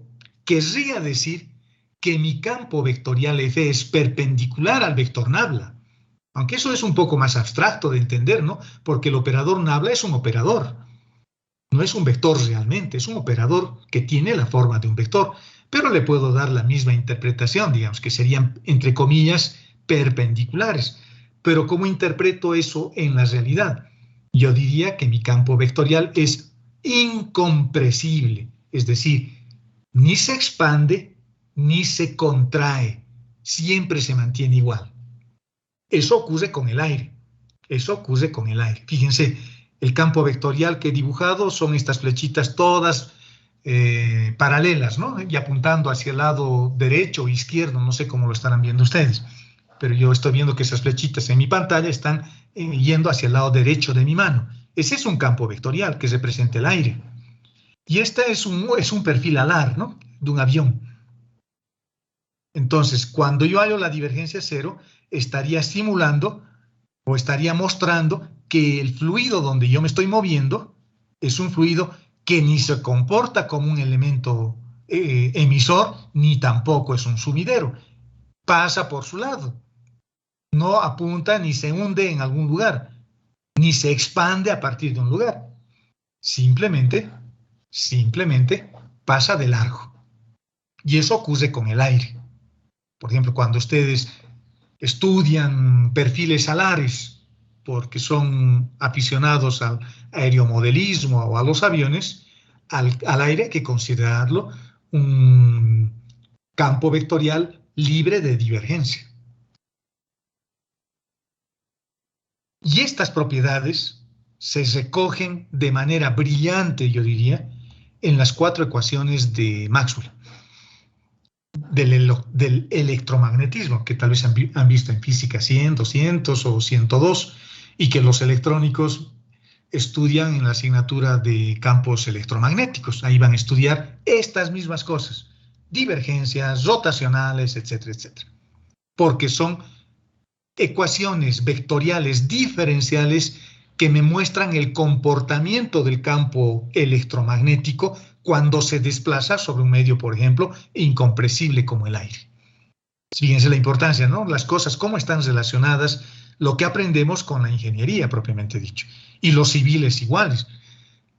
querría decir que mi campo vectorial F es perpendicular al vector nabla. Aunque eso es un poco más abstracto de entender, ¿no? Porque el operador nabla es un operador. No es un vector realmente, es un operador que tiene la forma de un vector. Pero le puedo dar la misma interpretación, digamos, que serían, entre comillas, perpendiculares. Pero ¿cómo interpreto eso en la realidad? Yo diría que mi campo vectorial es incompresible, es decir, ni se expande ni se contrae, siempre se mantiene igual. Eso ocurre con el aire, eso ocurre con el aire. Fíjense, el campo vectorial que he dibujado son estas flechitas todas paralelas, ¿no? Y apuntando hacia el lado derecho o izquierdo, no sé cómo lo estarán viendo ustedes, pero yo estoy viendo que esas flechitas en mi pantalla están yendo hacia el lado derecho de mi mano. Ese es un campo vectorial que representa el aire. Y este es un perfil alar, ¿no? De un avión. Entonces, cuando yo hallo la divergencia cero, estaría simulando o estaría mostrando que el fluido donde yo me estoy moviendo es un fluido que ni se comporta como un elemento emisor, ni tampoco es un sumidero. Pasa por su lado. No apunta ni se hunde en algún lugar, ni se expande a partir de un lugar. Simplemente pasa de largo. Y eso ocurre con el aire. Por ejemplo, cuando ustedes estudian perfiles alares porque son aficionados al aeromodelismo o a los aviones, al aire hay que considerarlo un campo vectorial libre de divergencia. Y estas propiedades se recogen de manera brillante, yo diría, en las 4 ecuaciones de Maxwell, del electromagnetismo, que tal vez han visto en física 100, 200 o 102, y que los electrónicos estudian en la asignatura de campos electromagnéticos. Ahí van a estudiar estas mismas cosas, divergencias, rotacionales, etcétera, etcétera, porque son ecuaciones vectoriales diferenciales que me muestran el comportamiento del campo electromagnético cuando se desplaza sobre un medio, por ejemplo, incompresible como el aire. Fíjense la importancia, ¿no? Las cosas, cómo están relacionadas, lo que aprendemos con la ingeniería propiamente dicho. Y los civiles igual,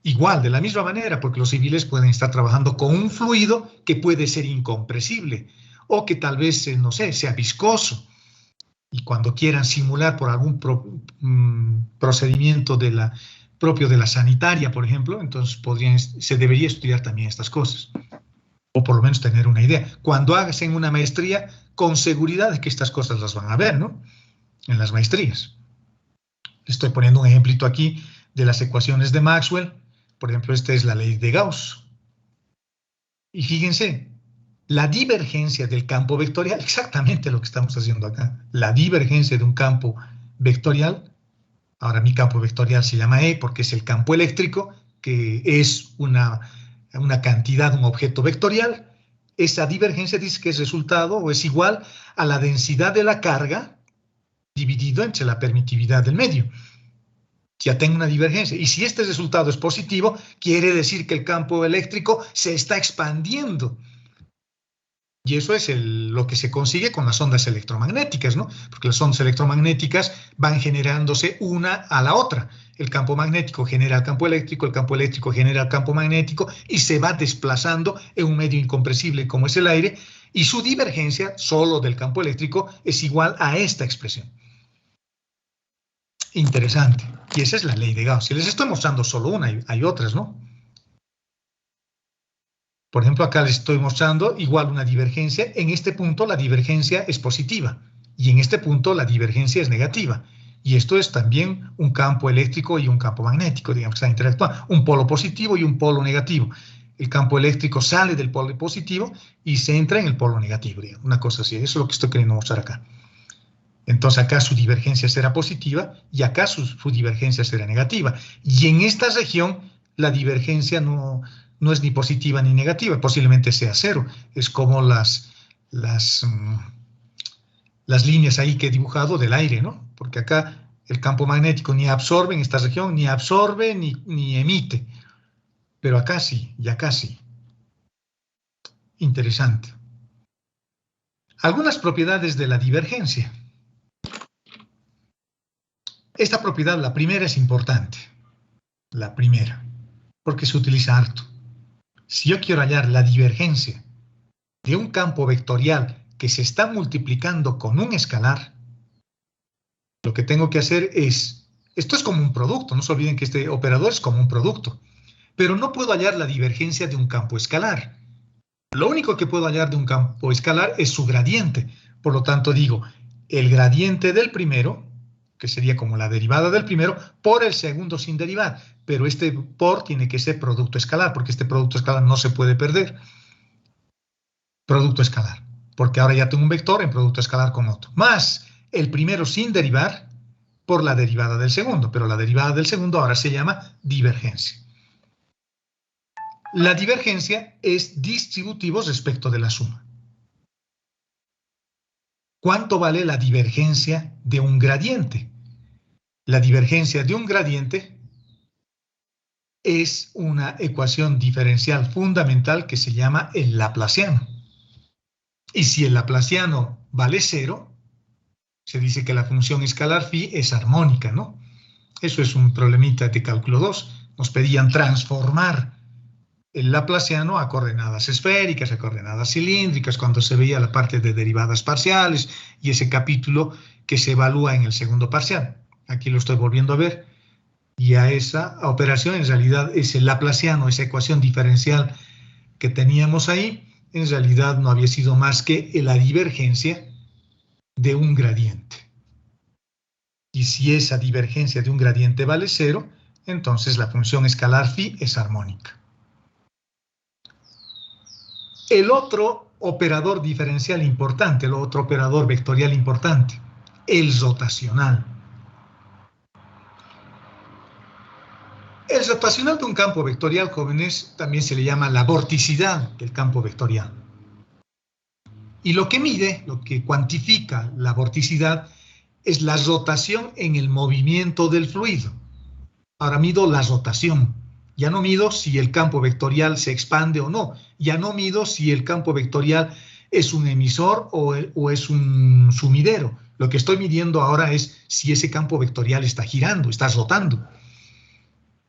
de la misma manera, porque los civiles pueden estar trabajando con un fluido que puede ser incompresible o que tal vez, no sé, sea viscoso. Y cuando quieran simular por algún procedimiento propio de la sanitaria, por ejemplo, entonces se debería estudiar también estas cosas, o por lo menos tener una idea. Cuando hacen una maestría, con seguridad de que estas cosas las van a ver, ¿no? En las maestrías. Estoy poniendo un ejemplito aquí de las ecuaciones de Maxwell. Por ejemplo, esta es la ley de Gauss. Y fíjense, la divergencia del campo vectorial, exactamente lo que estamos haciendo acá, la divergencia de un campo vectorial, ahora mi campo vectorial se llama E porque es el campo eléctrico, que es una cantidad, un objeto vectorial, esa divergencia dice que es resultado o es igual a la densidad de la carga dividido entre la permitividad del medio. Ya tengo una divergencia. Y si este resultado es positivo, quiere decir que el campo eléctrico se está expandiendo. Y eso es lo que se consigue con las ondas electromagnéticas, ¿no? Porque las ondas electromagnéticas van generándose una a la otra. El campo magnético genera el campo eléctrico genera el campo magnético y se va desplazando en un medio incompresible como es el aire, y su divergencia solo del campo eléctrico es igual a esta expresión. Interesante. Y esa es la ley de Gauss. Si les estoy mostrando solo una, hay otras, ¿no? Por ejemplo, acá les estoy mostrando igual una divergencia. En este punto la divergencia es positiva y en este punto la divergencia es negativa. Y esto es también un campo eléctrico y un campo magnético, digamos, que están interactuando. Un polo positivo y un polo negativo. El campo eléctrico sale del polo positivo y se entra en el polo negativo, digamos, una cosa así. Eso es lo que estoy queriendo mostrar acá. Entonces acá su divergencia será positiva y acá su divergencia será negativa. Y en esta región la divergencia no es ni positiva ni negativa, posiblemente sea cero. Es como las líneas ahí que he dibujado del aire, ¿no? Porque acá el campo magnético ni absorbe en esta región, ni absorbe ni emite. Pero acá sí, y acá sí. Interesante. Algunas propiedades de la divergencia. Esta propiedad, la primera, es importante. La primera, porque se utiliza harto. Si yo quiero hallar la divergencia de un campo vectorial que se está multiplicando con un escalar, lo que tengo que hacer es, esto es como un producto, no se olviden que este operador es como un producto, pero no puedo hallar la divergencia de un campo escalar. Lo único que puedo hallar de un campo escalar es su gradiente. Por lo tanto, digo, el gradiente del primero que sería como la derivada del primero, por el segundo sin derivar. Pero este por tiene que ser producto escalar, porque este producto escalar no se puede perder. Producto escalar, porque ahora ya tengo un vector en producto escalar con otro. Más el primero sin derivar por la derivada del segundo, pero la derivada del segundo ahora se llama divergencia. La divergencia es distributivo respecto de la suma. ¿Cuánto vale la divergencia de un gradiente? La divergencia de un gradiente es una ecuación diferencial fundamental que se llama el laplaciano. Y si el laplaciano vale 0, se dice que la función escalar phi es armónica, ¿no? Eso es un problemita de cálculo 2. Nos pedían transformar el laplaciano a coordenadas esféricas, a coordenadas cilíndricas, cuando se veía la parte de derivadas parciales y ese capítulo que se evalúa en el segundo parcial. Aquí lo estoy volviendo a ver. Y a esa operación, en realidad, ese laplaciano, esa ecuación diferencial que teníamos ahí, en realidad no había sido más que la divergencia de un gradiente. Y si esa divergencia de un gradiente vale 0, entonces la función escalar phi es armónica. El otro operador diferencial importante, el otro operador vectorial importante, el rotacional. El rotacional de un campo vectorial, jóvenes, también se le llama la vorticidad del campo vectorial. Y lo que mide, lo que cuantifica la vorticidad, es la rotación en el movimiento del fluido. Ahora mido la rotación. Ya no mido si el campo vectorial se expande o no. Ya no mido si el campo vectorial es un emisor o es un sumidero. Lo que estoy midiendo ahora es si ese campo vectorial está girando, está rotando.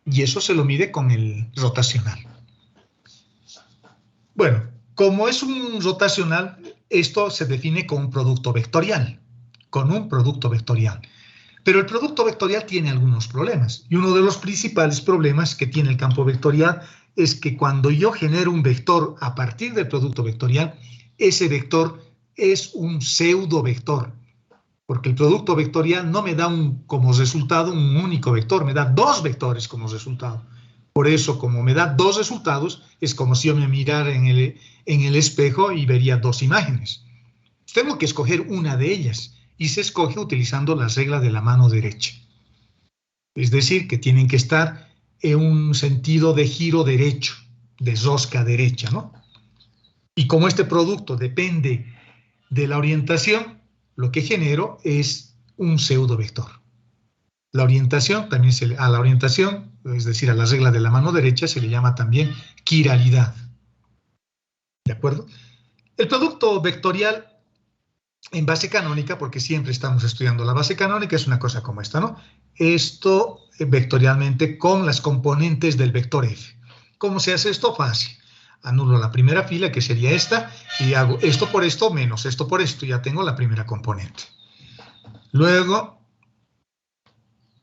Y eso se lo mide con el rotacional. Bueno, como es un rotacional, esto se define con un producto vectorial. Con un producto vectorial. Pero el producto vectorial tiene algunos problemas. Y uno de los principales problemas que tiene el campo vectorial es que cuando yo genero un vector a partir del producto vectorial, ese vector es un pseudo vector. Porque el producto vectorial no me da como resultado un único vector, me da dos vectores como resultado. Por eso, como me da dos resultados, es como si yo me mirara en el espejo y vería dos imágenes. Tengo que escoger una de ellas y se escoge utilizando las reglas de la mano derecha. Es decir, que tienen que estar en un sentido de giro derecho, de rosca derecha, ¿no? Y como este producto depende de la orientación, lo que genero es un pseudo vector. La orientación, también a la orientación, es decir, a la regla de la mano derecha, se le llama también quiralidad. ¿De acuerdo? El producto vectorial en base canónica, porque siempre estamos estudiando la base canónica, es una cosa como esta, ¿no? Esto vectorialmente con las componentes del vector f. ¿Cómo se hace esto? Fácil. Anulo la primera fila, que sería esta, y hago esto por esto menos esto por esto. Ya tengo la primera componente. Luego,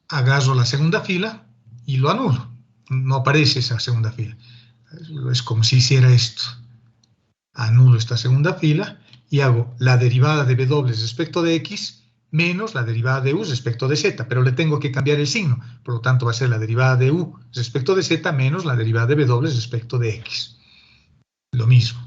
agarro la segunda fila y lo anulo. No aparece esa segunda fila. Es como si hiciera esto. Anulo esta segunda fila y hago la derivada de w respecto de x menos la derivada de u respecto de z, pero le tengo que cambiar el signo. Por lo tanto, va a ser la derivada de u respecto de z menos la derivada de w respecto de x. Lo mismo.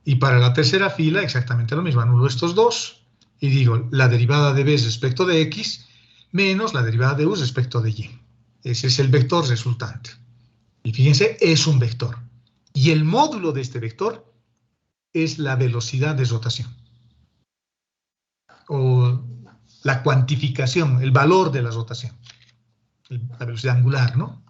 Y para la tercera fila, exactamente lo mismo. Anulo estos dos y digo la derivada de b respecto de x menos la derivada de u respecto de y. Ese es el vector resultante. Y fíjense, es un vector. Y el módulo de este vector es la velocidad de rotación. O la cuantificación, el valor de la rotación. La velocidad angular, ¿no?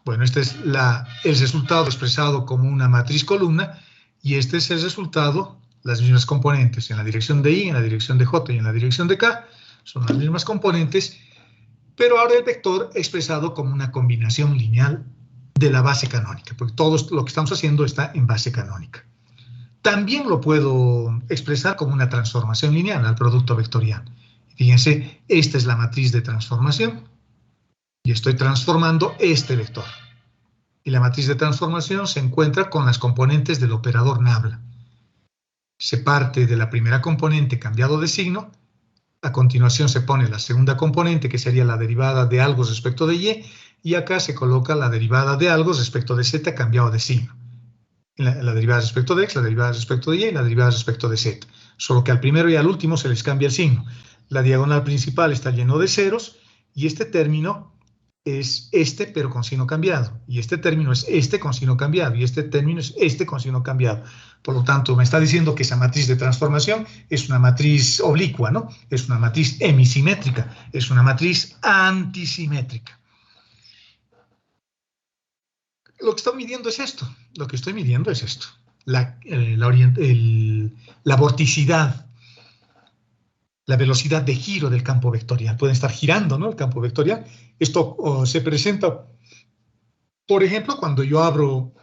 Bueno, este es el resultado expresado como una matriz columna y este es el resultado, las mismas componentes en la dirección de y, en la dirección de j y en la dirección de k, son las mismas componentes, pero ahora el vector expresado como una combinación lineal de la base canónica, porque todo lo que estamos haciendo está en base canónica. También lo puedo expresar como una transformación lineal al producto vectorial. Fíjense, esta es la matriz de transformación y estoy transformando este vector. Y la matriz de transformación se encuentra con las componentes del operador nabla. Se parte de la primera componente cambiado de signo A continuación se pone la segunda componente, que sería la derivada de algo respecto de y acá se coloca la derivada de algo respecto de z cambiado de signo. La derivada respecto de x, la derivada respecto de y la derivada respecto de z. Solo que al primero y al último se les cambia el signo. La diagonal principal está lleno de ceros y este término es este pero con signo cambiado. Y este término es este con signo cambiado. Y este término es este con signo cambiado. Por lo tanto, me está diciendo que esa matriz de transformación es una matriz oblicua, ¿no? Es una matriz hemisimétrica. Es una matriz antisimétrica. Lo que estoy midiendo es esto. Lo que estoy midiendo es esto. La vorticidad, la velocidad de giro del campo vectorial. Pueden estar girando, ¿no? El campo vectorial. Esto se presenta, por ejemplo, cuando yo abro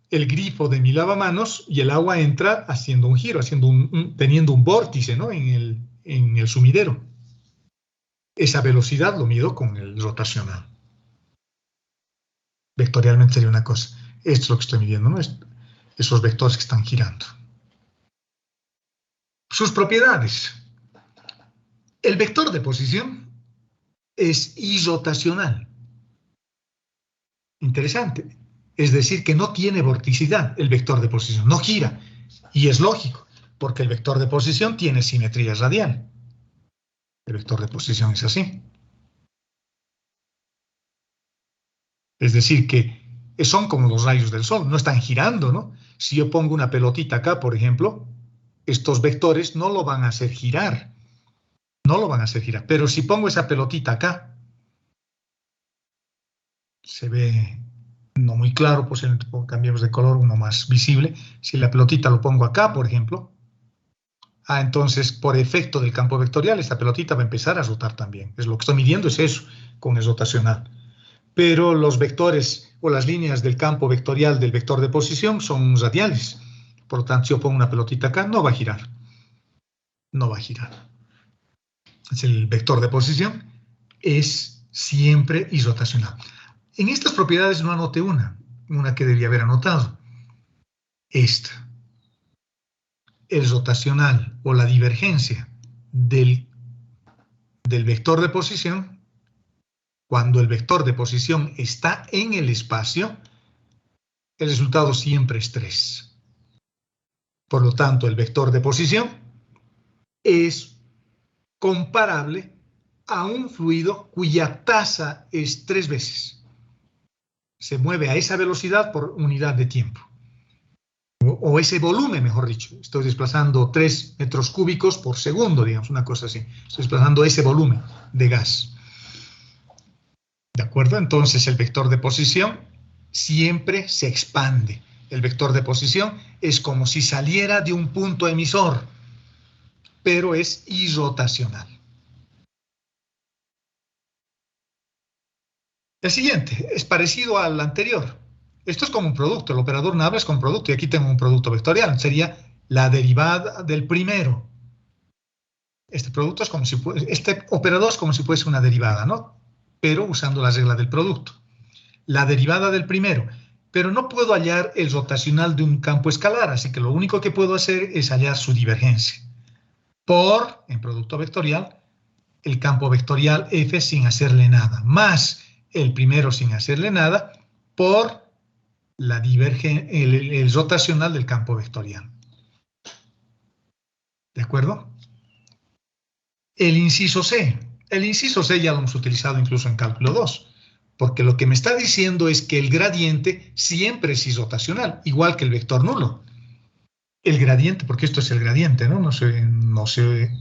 el grifo de mi lavamanos y el agua entra haciendo un giro, teniendo un vórtice, ¿no? en el sumidero. Esa velocidad lo mido con el rotacional. Vectorialmente sería una cosa. Esto es lo que estoy midiendo, ¿no? Esos vectores que están girando. Sus propiedades. El vector de posición es irrotacional. Interesante. Es decir, que no tiene vorticidad el vector de posición, no gira. Y es lógico, porque el vector de posición tiene simetría radial. El vector de posición es así. Es decir, que son como los rayos del sol, no están girando, ¿no? Si yo pongo una pelotita acá, por ejemplo, estos vectores no lo van a hacer girar. No lo van a hacer girar. Pero si pongo esa pelotita acá, se ve no muy claro, posiblemente cambiemos de color, uno más visible. Si la pelotita lo pongo acá, por ejemplo, entonces por efecto del campo vectorial, esta pelotita va a empezar a rotar también. Es lo que estoy midiendo, es eso, con el rotacional. Pero los vectores o las líneas del campo vectorial del vector de posición son radiales. Por lo tanto, si yo pongo una pelotita acá, no va a girar. No va a girar. El vector de posición es siempre irrotacional. En estas propiedades no anoté una que debía haber anotado. Esta. El rotacional o la divergencia del vector de posición, cuando el vector de posición está en el espacio, el resultado siempre es 3. Por lo tanto, el vector de posición es comparable a un fluido cuya tasa es 3 veces. Se mueve a esa velocidad por unidad de tiempo. O ese volumen, mejor dicho. Estoy desplazando 3 metros cúbicos por segundo, digamos, una cosa así. Estoy desplazando ese volumen de gas. ¿De acuerdo? Entonces el vector de posición siempre se expande. El vector de posición es como si saliera de un punto emisor, pero es irrotacional. El siguiente es parecido al anterior. Esto es como un producto. El operador Navier es como un producto y aquí tengo un producto vectorial. Sería la derivada del primero. Este producto es como si este operador es como si fuese una derivada, ¿no? Pero usando la regla del producto. La derivada del primero. Pero no puedo hallar el rotacional de un campo escalar, así que lo único que puedo hacer es hallar su divergencia. Por, en producto vectorial, el campo vectorial F sin hacerle nada, más el primero sin hacerle nada, por la el rotacional del campo vectorial. ¿De acuerdo? El inciso C. El inciso C ya lo hemos utilizado incluso en cálculo 2, porque lo que me está diciendo es que el gradiente siempre es irrotacional, igual que el vector nulo. El gradiente, porque esto es el gradiente, ¿no? No se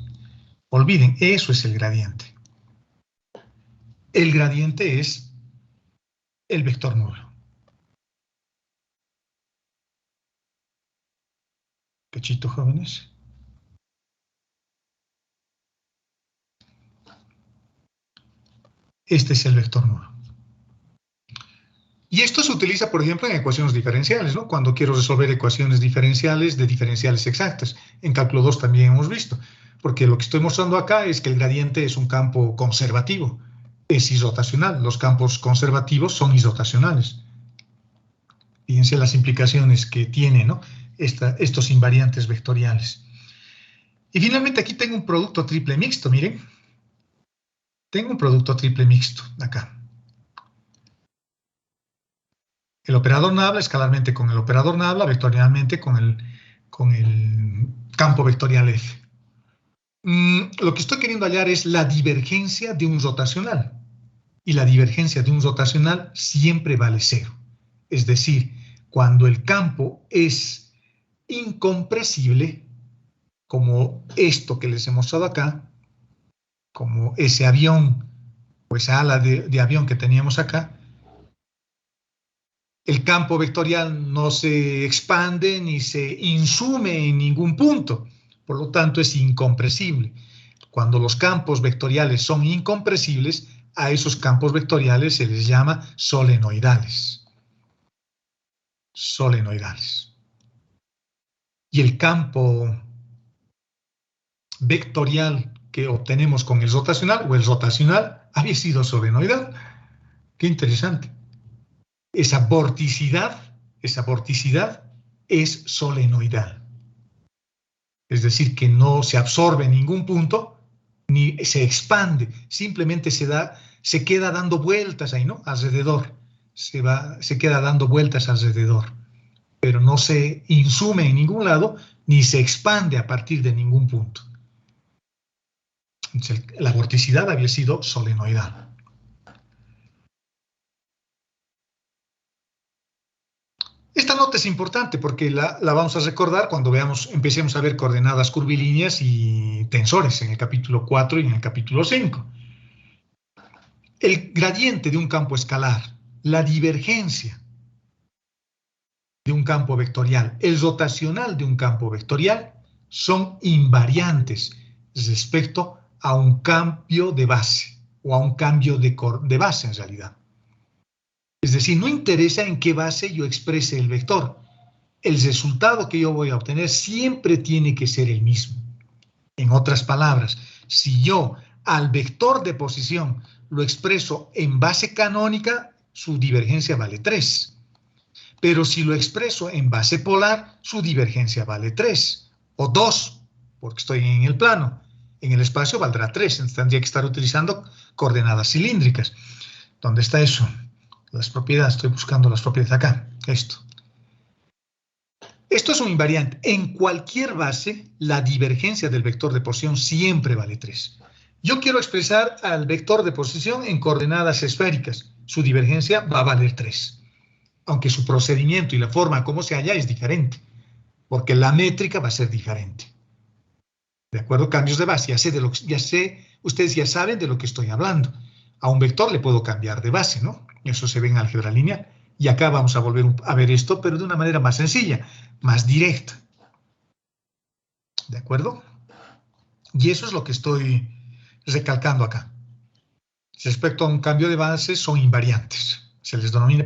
olviden, eso es el gradiente. El gradiente es el vector nulo. Cachito, jóvenes. Este es el vector nulo. Y esto se utiliza, por ejemplo, en ecuaciones diferenciales, ¿no? Cuando quiero resolver ecuaciones diferenciales de diferenciales exactas. En cálculo 2 también hemos visto. Porque lo que estoy mostrando acá es que el gradiente es un campo conservativo. Es irrotacional. Los campos conservativos son irrotacionales. Fíjense las implicaciones que tienen, ¿no? Estos invariantes vectoriales. Y finalmente aquí tengo un producto triple mixto, miren. Tengo un producto triple mixto acá. El operador nabla escalarmente con el operador nabla, vectorialmente con el campo vectorial F. Lo que estoy queriendo hallar es la divergencia de un rotacional. Y la divergencia de un rotacional siempre vale 0. Es decir, cuando el campo es incompresible, como esto que les he mostrado acá, como ese avión o esa ala de avión que teníamos acá, el campo vectorial no se expande ni se insume en ningún punto, por lo tanto es incompresible. Cuando los campos vectoriales son incompresibles, a esos campos vectoriales se les llama solenoidales. Solenoidales. Y el campo vectorial que obtenemos con el rotacional, o el rotacional, había sido solenoidal. Qué interesante. Esa vorticidad es solenoidal. Es decir, que no se absorbe en ningún punto, ni se expande, simplemente se queda dando vueltas ahí, ¿no? Alrededor. Se queda dando vueltas alrededor. Pero no se insume en ningún lado, ni se expande a partir de ningún punto. Entonces, la vorticidad había sido solenoidal. Esta nota es importante porque la vamos a recordar cuando empecemos a ver coordenadas curvilíneas y tensores en el capítulo 4 y en el capítulo 5. El gradiente de un campo escalar, la divergencia de un campo vectorial, el rotacional de un campo vectorial son invariantes respecto a un cambio de base o a un cambio de base en realidad. Es decir, no interesa en qué base yo exprese el vector. El resultado que yo voy a obtener siempre tiene que ser el mismo. En otras palabras, si yo al vector de posición lo expreso en base canónica, su divergencia vale 3. Pero si lo expreso en base polar, su divergencia vale 3 o 2, porque estoy en el plano. En el espacio valdrá 3, entonces tendría que estar utilizando coordenadas cilíndricas. ¿Dónde está eso? Las propiedades, estoy buscando las propiedades acá, esto. Esto es un invariante. En cualquier base, la divergencia del vector de posición siempre vale 3. Yo quiero expresar al vector de posición en coordenadas esféricas. Su divergencia va a valer 3. Aunque su procedimiento y la forma como se halla es diferente, porque la métrica va a ser diferente. ¿De acuerdo? Cambios de base. Ustedes ya saben de lo que estoy hablando. A un vector le puedo cambiar de base, ¿no? Eso se ve en álgebra lineal. Y acá vamos a volver a ver esto, pero de una manera más sencilla, más directa. ¿De acuerdo? Y eso es lo que estoy recalcando acá. Respecto a un cambio de base, son invariantes.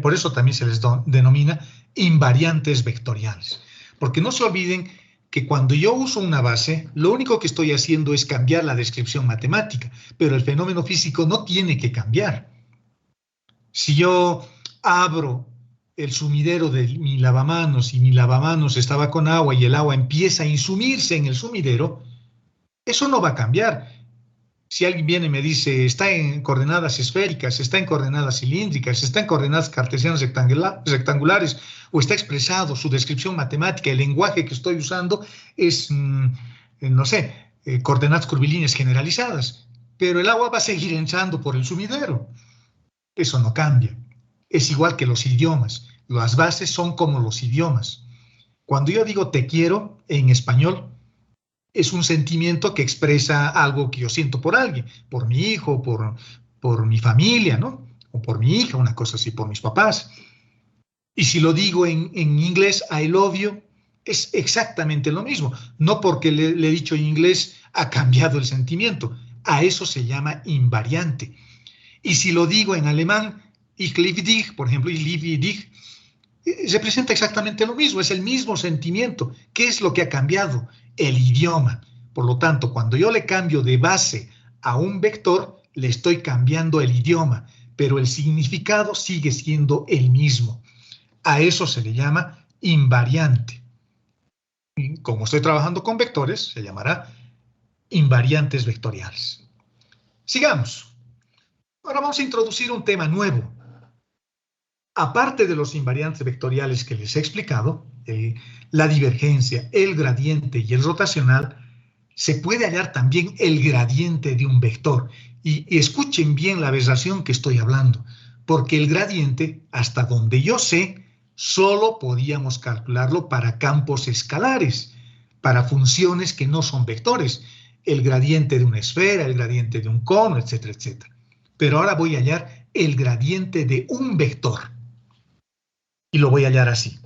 Por eso también se les denomina invariantes vectoriales. Porque no se olviden que cuando yo uso una base, lo único que estoy haciendo es cambiar la descripción matemática, pero el fenómeno físico no tiene que cambiar. Si yo abro el sumidero de mi lavamanos y mi lavamanos estaba con agua y el agua empieza a insumirse en el sumidero, eso no va a cambiar. Si alguien viene y me dice, está en coordenadas esféricas, está en coordenadas cilíndricas, está en coordenadas cartesianas rectangulares, o está expresado su descripción matemática, el lenguaje que estoy usando es, no sé, coordenadas curvilíneas generalizadas, pero el agua va a seguir entrando por el sumidero. Eso no cambia. Es igual que los idiomas. Las bases son como los idiomas. Cuando yo digo te quiero en español, es un sentimiento que expresa algo que yo siento por alguien, por mi hijo, por mi familia, ¿no? O por mi hija, una cosa así, por mis papás. Y si lo digo en inglés, I love you, es exactamente lo mismo. No porque le he dicho en inglés ha cambiado el sentimiento. A eso se llama invariante. Y si lo digo en alemán, ich liebe dich, por ejemplo, ich liebe dich, representa exactamente lo mismo, es el mismo sentimiento. ¿Qué es lo que ha cambiado? El idioma. Por lo tanto, cuando yo le cambio de base a un vector, le estoy cambiando el idioma, pero el significado sigue siendo el mismo. A eso se le llama invariante. Y como estoy trabajando con vectores, se llamará invariantes vectoriales. Sigamos. Ahora vamos a introducir un tema nuevo. Aparte de los invariantes vectoriales que les he explicado, la divergencia, el gradiente y el rotacional, se puede hallar también el gradiente de un vector. Y escuchen bien la aberración que estoy hablando, porque el gradiente, hasta donde yo sé, solo podíamos calcularlo para campos escalares, para funciones que no son vectores. El gradiente de una esfera, el gradiente de un cono, etcétera, etcétera. Pero ahora voy a hallar el gradiente de un vector. Y lo voy a hallar así.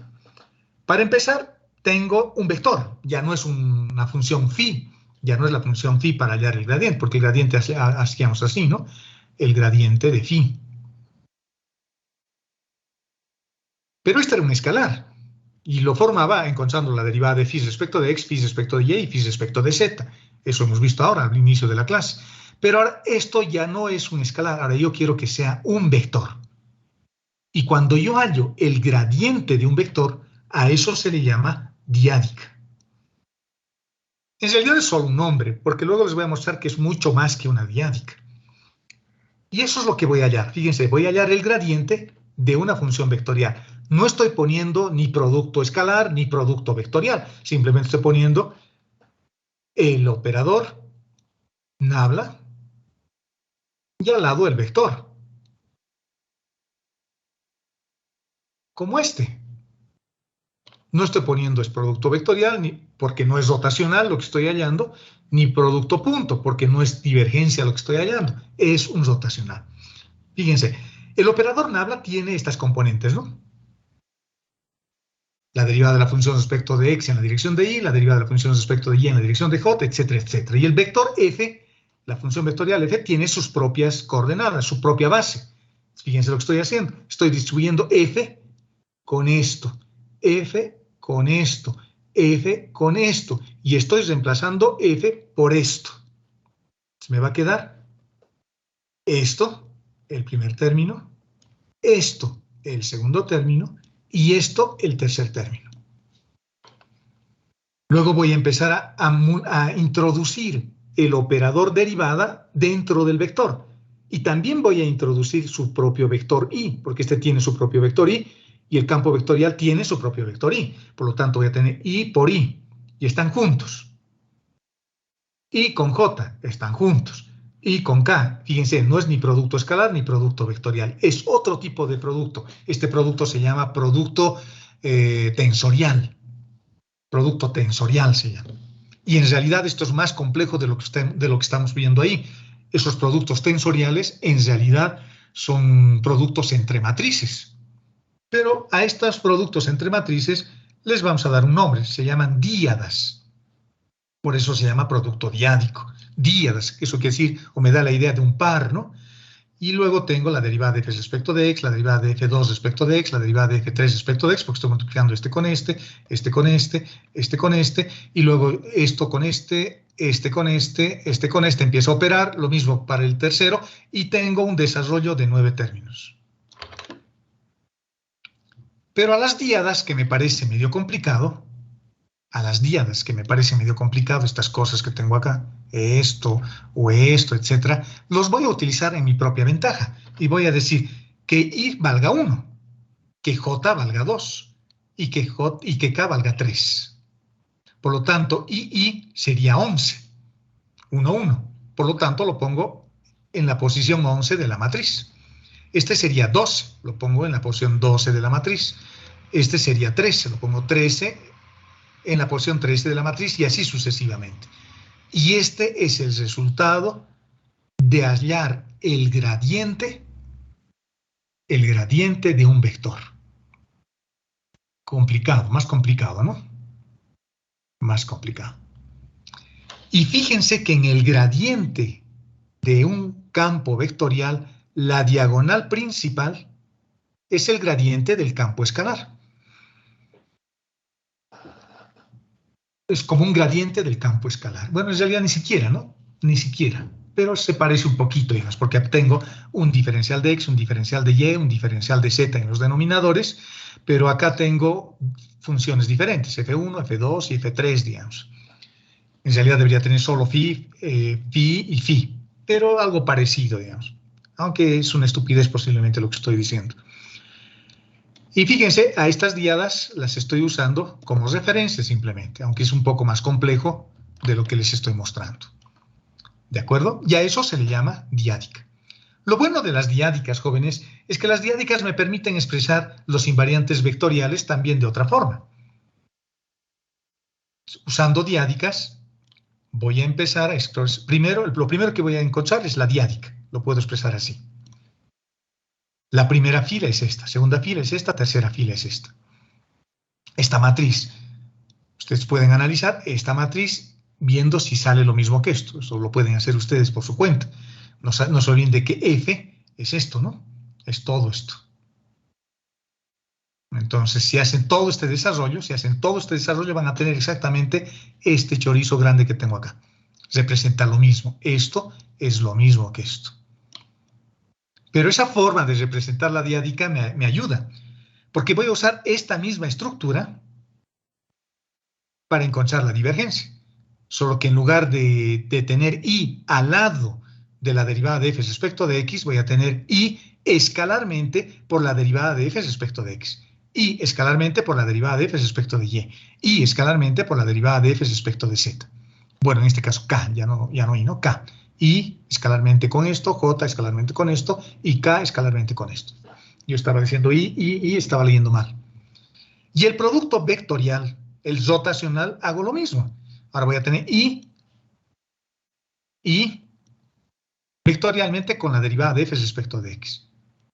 Para empezar, tengo un vector. Ya no es una función phi. Ya no es la función phi para hallar el gradiente, porque el gradiente hacíamos así, ¿no? El gradiente de phi. Pero este era un escalar. Y lo formaba encontrando la derivada de phi respecto de x, phi respecto de y y phi respecto de z. Eso hemos visto ahora, al inicio de la clase. Pero ahora esto ya no es un escalar. Ahora yo quiero que sea un vector. Y cuando yo hallo el gradiente de un vector, a eso se le llama diádica. En realidad es solo un nombre, porque luego les voy a mostrar que es mucho más que una diádica. Y eso es lo que voy a hallar. Fíjense, voy a hallar el gradiente de una función vectorial. No estoy poniendo ni producto escalar ni producto vectorial. Simplemente estoy poniendo el operador nabla y al lado el vector. Como este. No estoy poniendo es producto vectorial, ni porque no es rotacional lo que estoy hallando, ni producto punto, porque no es divergencia lo que estoy hallando, es un rotacional. Fíjense, el operador nabla tiene estas componentes, ¿no? La derivada de la función respecto de x en la dirección de y, la derivada de la función respecto de y en la dirección de j, etcétera, etcétera. Y el vector f, la función vectorial f, tiene sus propias coordenadas, su propia base. Fíjense lo que estoy haciendo. Estoy distribuyendo f con esto, f con esto, f con esto, y estoy reemplazando f por esto. Me va a quedar esto, el primer término, esto, el segundo término, y esto, el tercer término. Luego voy a empezar a introducir el operador derivada dentro del vector. Y también voy a introducir su propio vector y, porque este tiene su propio vector y el campo vectorial tiene su propio vector y. Por lo tanto, voy a tener y por y están juntos. Y con j están juntos. Y con k, fíjense, no es ni producto escalar ni producto vectorial, es otro tipo de producto. Este producto se llama producto tensorial. Producto tensorial se llama. Y en realidad esto es más complejo de lo que estamos viendo ahí. Esos productos tensoriales en realidad son productos entre matrices. Pero a estos productos entre matrices les vamos a dar un nombre, se llaman díadas. Por eso se llama producto diádico. Díadas, eso quiere decir, o me da la idea de un par, ¿no? Y luego tengo la derivada de f respecto de x, la derivada de f2 respecto de x, la derivada de f3 respecto de x, porque estoy multiplicando este con este, este con este, este con este, y luego esto con este, este con este, este con este, empieza a operar, lo mismo para el tercero, y tengo un desarrollo de 9 términos. Pero a las díadas, que me parece medio complicado, estas cosas que tengo acá, esto o esto, etcétera, los voy a utilizar en mi propia ventaja. Y voy a decir que y valga 1, que j valga 2 y que k valga 3. Por lo tanto, y sería 11. 1, 1. Por lo tanto, lo pongo en la posición 11 de la matriz. Este sería 12, lo pongo en la posición 12 de la matriz. Este sería 13, lo pongo 13 en la posición 13 de la matriz y así sucesivamente. Y este es el resultado de hallar el gradiente de un vector. Complicado, más complicado, ¿no? Más complicado. Y fíjense que en el gradiente de un campo vectorial, la diagonal principal es el gradiente del campo escalar. Es como un gradiente del campo escalar. Bueno, en realidad ni siquiera, ¿no? Ni siquiera. Pero se parece un poquito, digamos, porque tengo un diferencial de x, un diferencial de y, un diferencial de z en los denominadores, pero acá tengo funciones diferentes, f1, f2 y f3, digamos. En realidad debería tener solo phi, phi y phi, pero algo parecido, digamos. Aunque es una estupidez posiblemente lo que estoy diciendo. Y fíjense, a estas diadas las estoy usando como referencia simplemente, aunque es un poco más complejo de lo que les estoy mostrando. ¿De acuerdo? Y a eso se le llama diádica. Lo bueno de las diádicas, jóvenes, es que las diádicas me permiten expresar los invariantes vectoriales también de otra forma. Usando diádicas, voy a empezar a expresar. Lo primero que voy a encontrar es la diádica. Lo puedo expresar así. La primera fila es esta, segunda fila es esta, tercera fila es esta. Esta matriz. Ustedes pueden analizar esta matriz viendo si sale lo mismo que esto. Eso lo pueden hacer ustedes por su cuenta. No se olviden de que F es esto, ¿no? Es todo esto. Entonces, si hacen todo este desarrollo, van a tener exactamente este chorizo grande que tengo acá. Representa lo mismo. Esto es lo mismo que esto. Pero esa forma de representar la diádica me ayuda, porque voy a usar esta misma estructura para encontrar la divergencia. Solo que en lugar de tener y al lado de la derivada de f respecto de x, voy a tener y escalarmente por la derivada de f respecto de x, y escalarmente por la derivada de f respecto de y escalarmente por la derivada de f respecto de z. Bueno, en este caso k, ya no y, no k. Y escalarmente con esto, j escalarmente con esto, y k escalarmente con esto. Yo estaba diciendo y estaba leyendo mal. Y el producto vectorial, el rotacional, hago lo mismo. Ahora voy a tener y vectorialmente con la derivada de f respecto de x.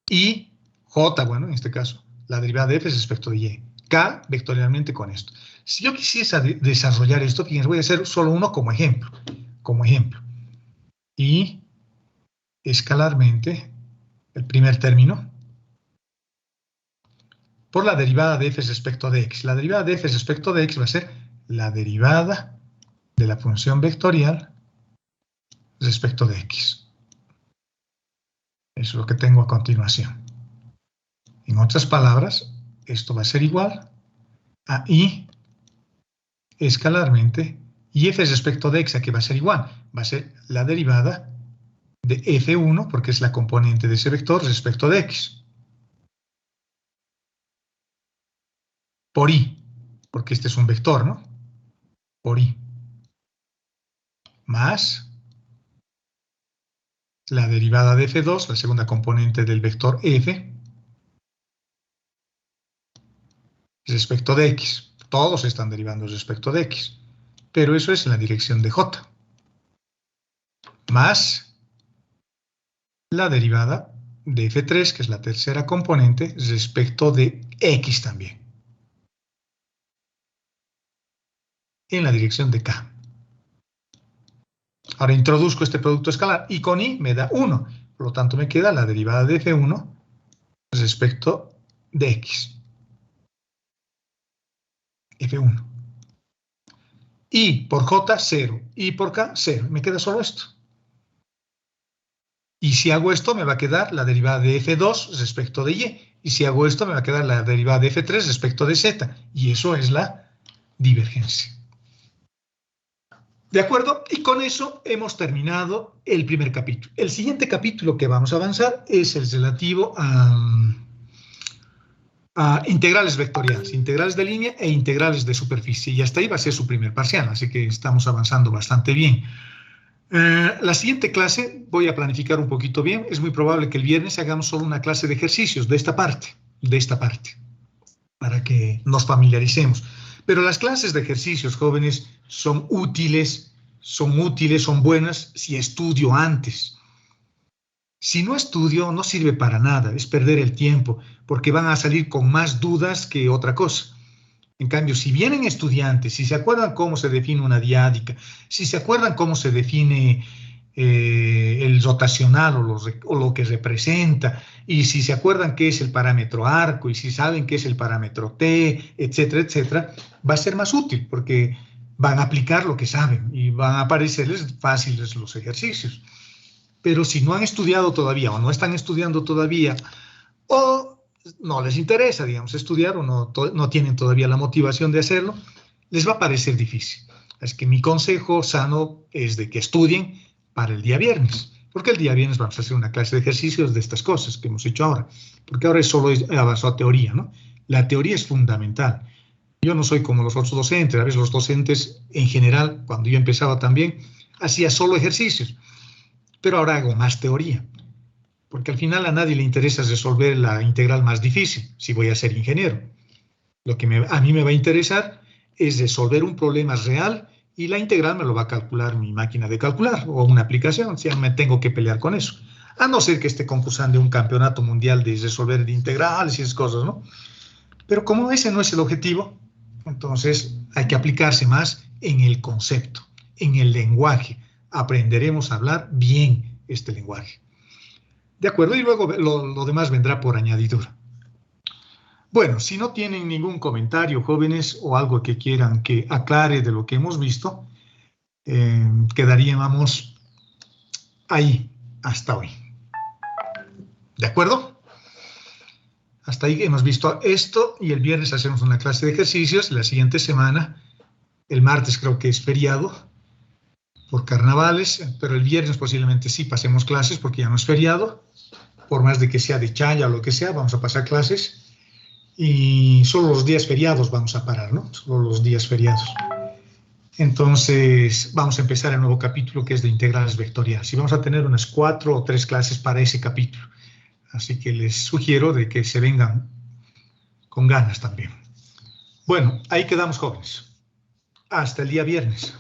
Y j, bueno, en este caso, la derivada de f respecto de y. K vectorialmente con esto. Si yo quisiese desarrollar esto, fíjense, voy a hacer solo uno como ejemplo. Y escalarmente, el primer término, por la derivada de f respecto de x. La derivada de f respecto de x va a ser la derivada de la función vectorial respecto de x. Eso es lo que tengo a continuación. En otras palabras, esto va a ser igual a y escalarmente, y f respecto de x, ¿a qué va a ser igual? Va a ser la derivada de f1, porque es la componente de ese vector, respecto de x. Por i, porque este es un vector, ¿no? Por i. Más la derivada de f2, la segunda componente del vector f, respecto de x. Todos están derivando respecto de x, pero eso es en la dirección de j. Más la derivada de f3, que es la tercera componente, respecto de x también, en la dirección de k. Ahora introduzco este producto escalar y con i me da 1. Por lo tanto, me queda la derivada de f1 respecto de x. f1. Y por j, 0. Y por k, 0. Me queda solo esto. Y si hago esto, me va a quedar la derivada de f2 respecto de y. Y si hago esto, me va a quedar la derivada de f3 respecto de z. Y eso es la divergencia. ¿De acuerdo? Y con eso hemos terminado el primer capítulo. El siguiente capítulo que vamos a avanzar es el relativo a integrales vectoriales, integrales de línea e integrales de superficie. Y hasta ahí va a ser su primer parcial, así que estamos avanzando bastante bien. La siguiente clase voy a planificar un poquito bien. Es muy probable que el viernes hagamos solo una clase de ejercicios de esta parte, para que nos familiaricemos. Pero las clases de ejercicios, jóvenes, son útiles, son buenas si estudio antes. Si no estudio, no sirve para nada, es perder el tiempo, porque van a salir con más dudas que otra cosa. En cambio, si vienen estudiantes, si se acuerdan cómo se define una diádica, si se acuerdan cómo se define el rotacional o lo que representa, y si se acuerdan qué es el parámetro arco, y si saben qué es el parámetro T, etcétera, etcétera, va a ser más útil, porque van a aplicar lo que saben y van a parecerles fáciles los ejercicios. Pero si no han estudiado todavía, o no están estudiando todavía, o no les interesa, digamos, estudiar, o no tienen todavía la motivación de hacerlo, les va a parecer difícil. Es que mi consejo sano es de que estudien para el día viernes, porque el día viernes vamos a hacer una clase de ejercicios de estas cosas que hemos hecho ahora, porque ahora solo es basado a teoría, ¿no? La teoría es fundamental. Yo no soy como los otros docentes, a veces los docentes en general, cuando yo empezaba también, hacía solo ejercicios, pero ahora hago más teoría, porque al final a nadie le interesa resolver la integral más difícil, si voy a ser ingeniero. Lo que a mí me va a interesar es resolver un problema real y la integral me lo va a calcular mi máquina de calcular o una aplicación, si ya me tengo que pelear con eso. A no ser que esté concursando en un campeonato mundial de resolver integrales y esas cosas, ¿no? Pero como ese no es el objetivo, entonces hay que aplicarse más en el concepto, en el lenguaje. Aprenderemos a hablar bien este lenguaje. ¿De acuerdo? Y luego lo demás vendrá por añadidura. Bueno, si no tienen ningún comentario, jóvenes, o algo que quieran que aclare de lo que hemos visto, quedaríamos ahí hasta hoy. ¿De acuerdo? Hasta ahí hemos visto esto y el viernes hacemos una clase de ejercicios. La siguiente semana, el martes creo que es feriado por carnavales, pero el viernes posiblemente sí pasemos clases porque ya no es feriado. Por más de que sea de chaya o lo que sea, vamos a pasar clases. Y solo los días feriados vamos a parar, ¿no? Solo los días feriados. Entonces, vamos a empezar el nuevo capítulo que es de integrales vectoriales. Y vamos a tener unas 4 o 3 clases para ese capítulo. Así que les sugiero de que se vengan con ganas también. Bueno, ahí quedamos, jóvenes. Hasta el día viernes.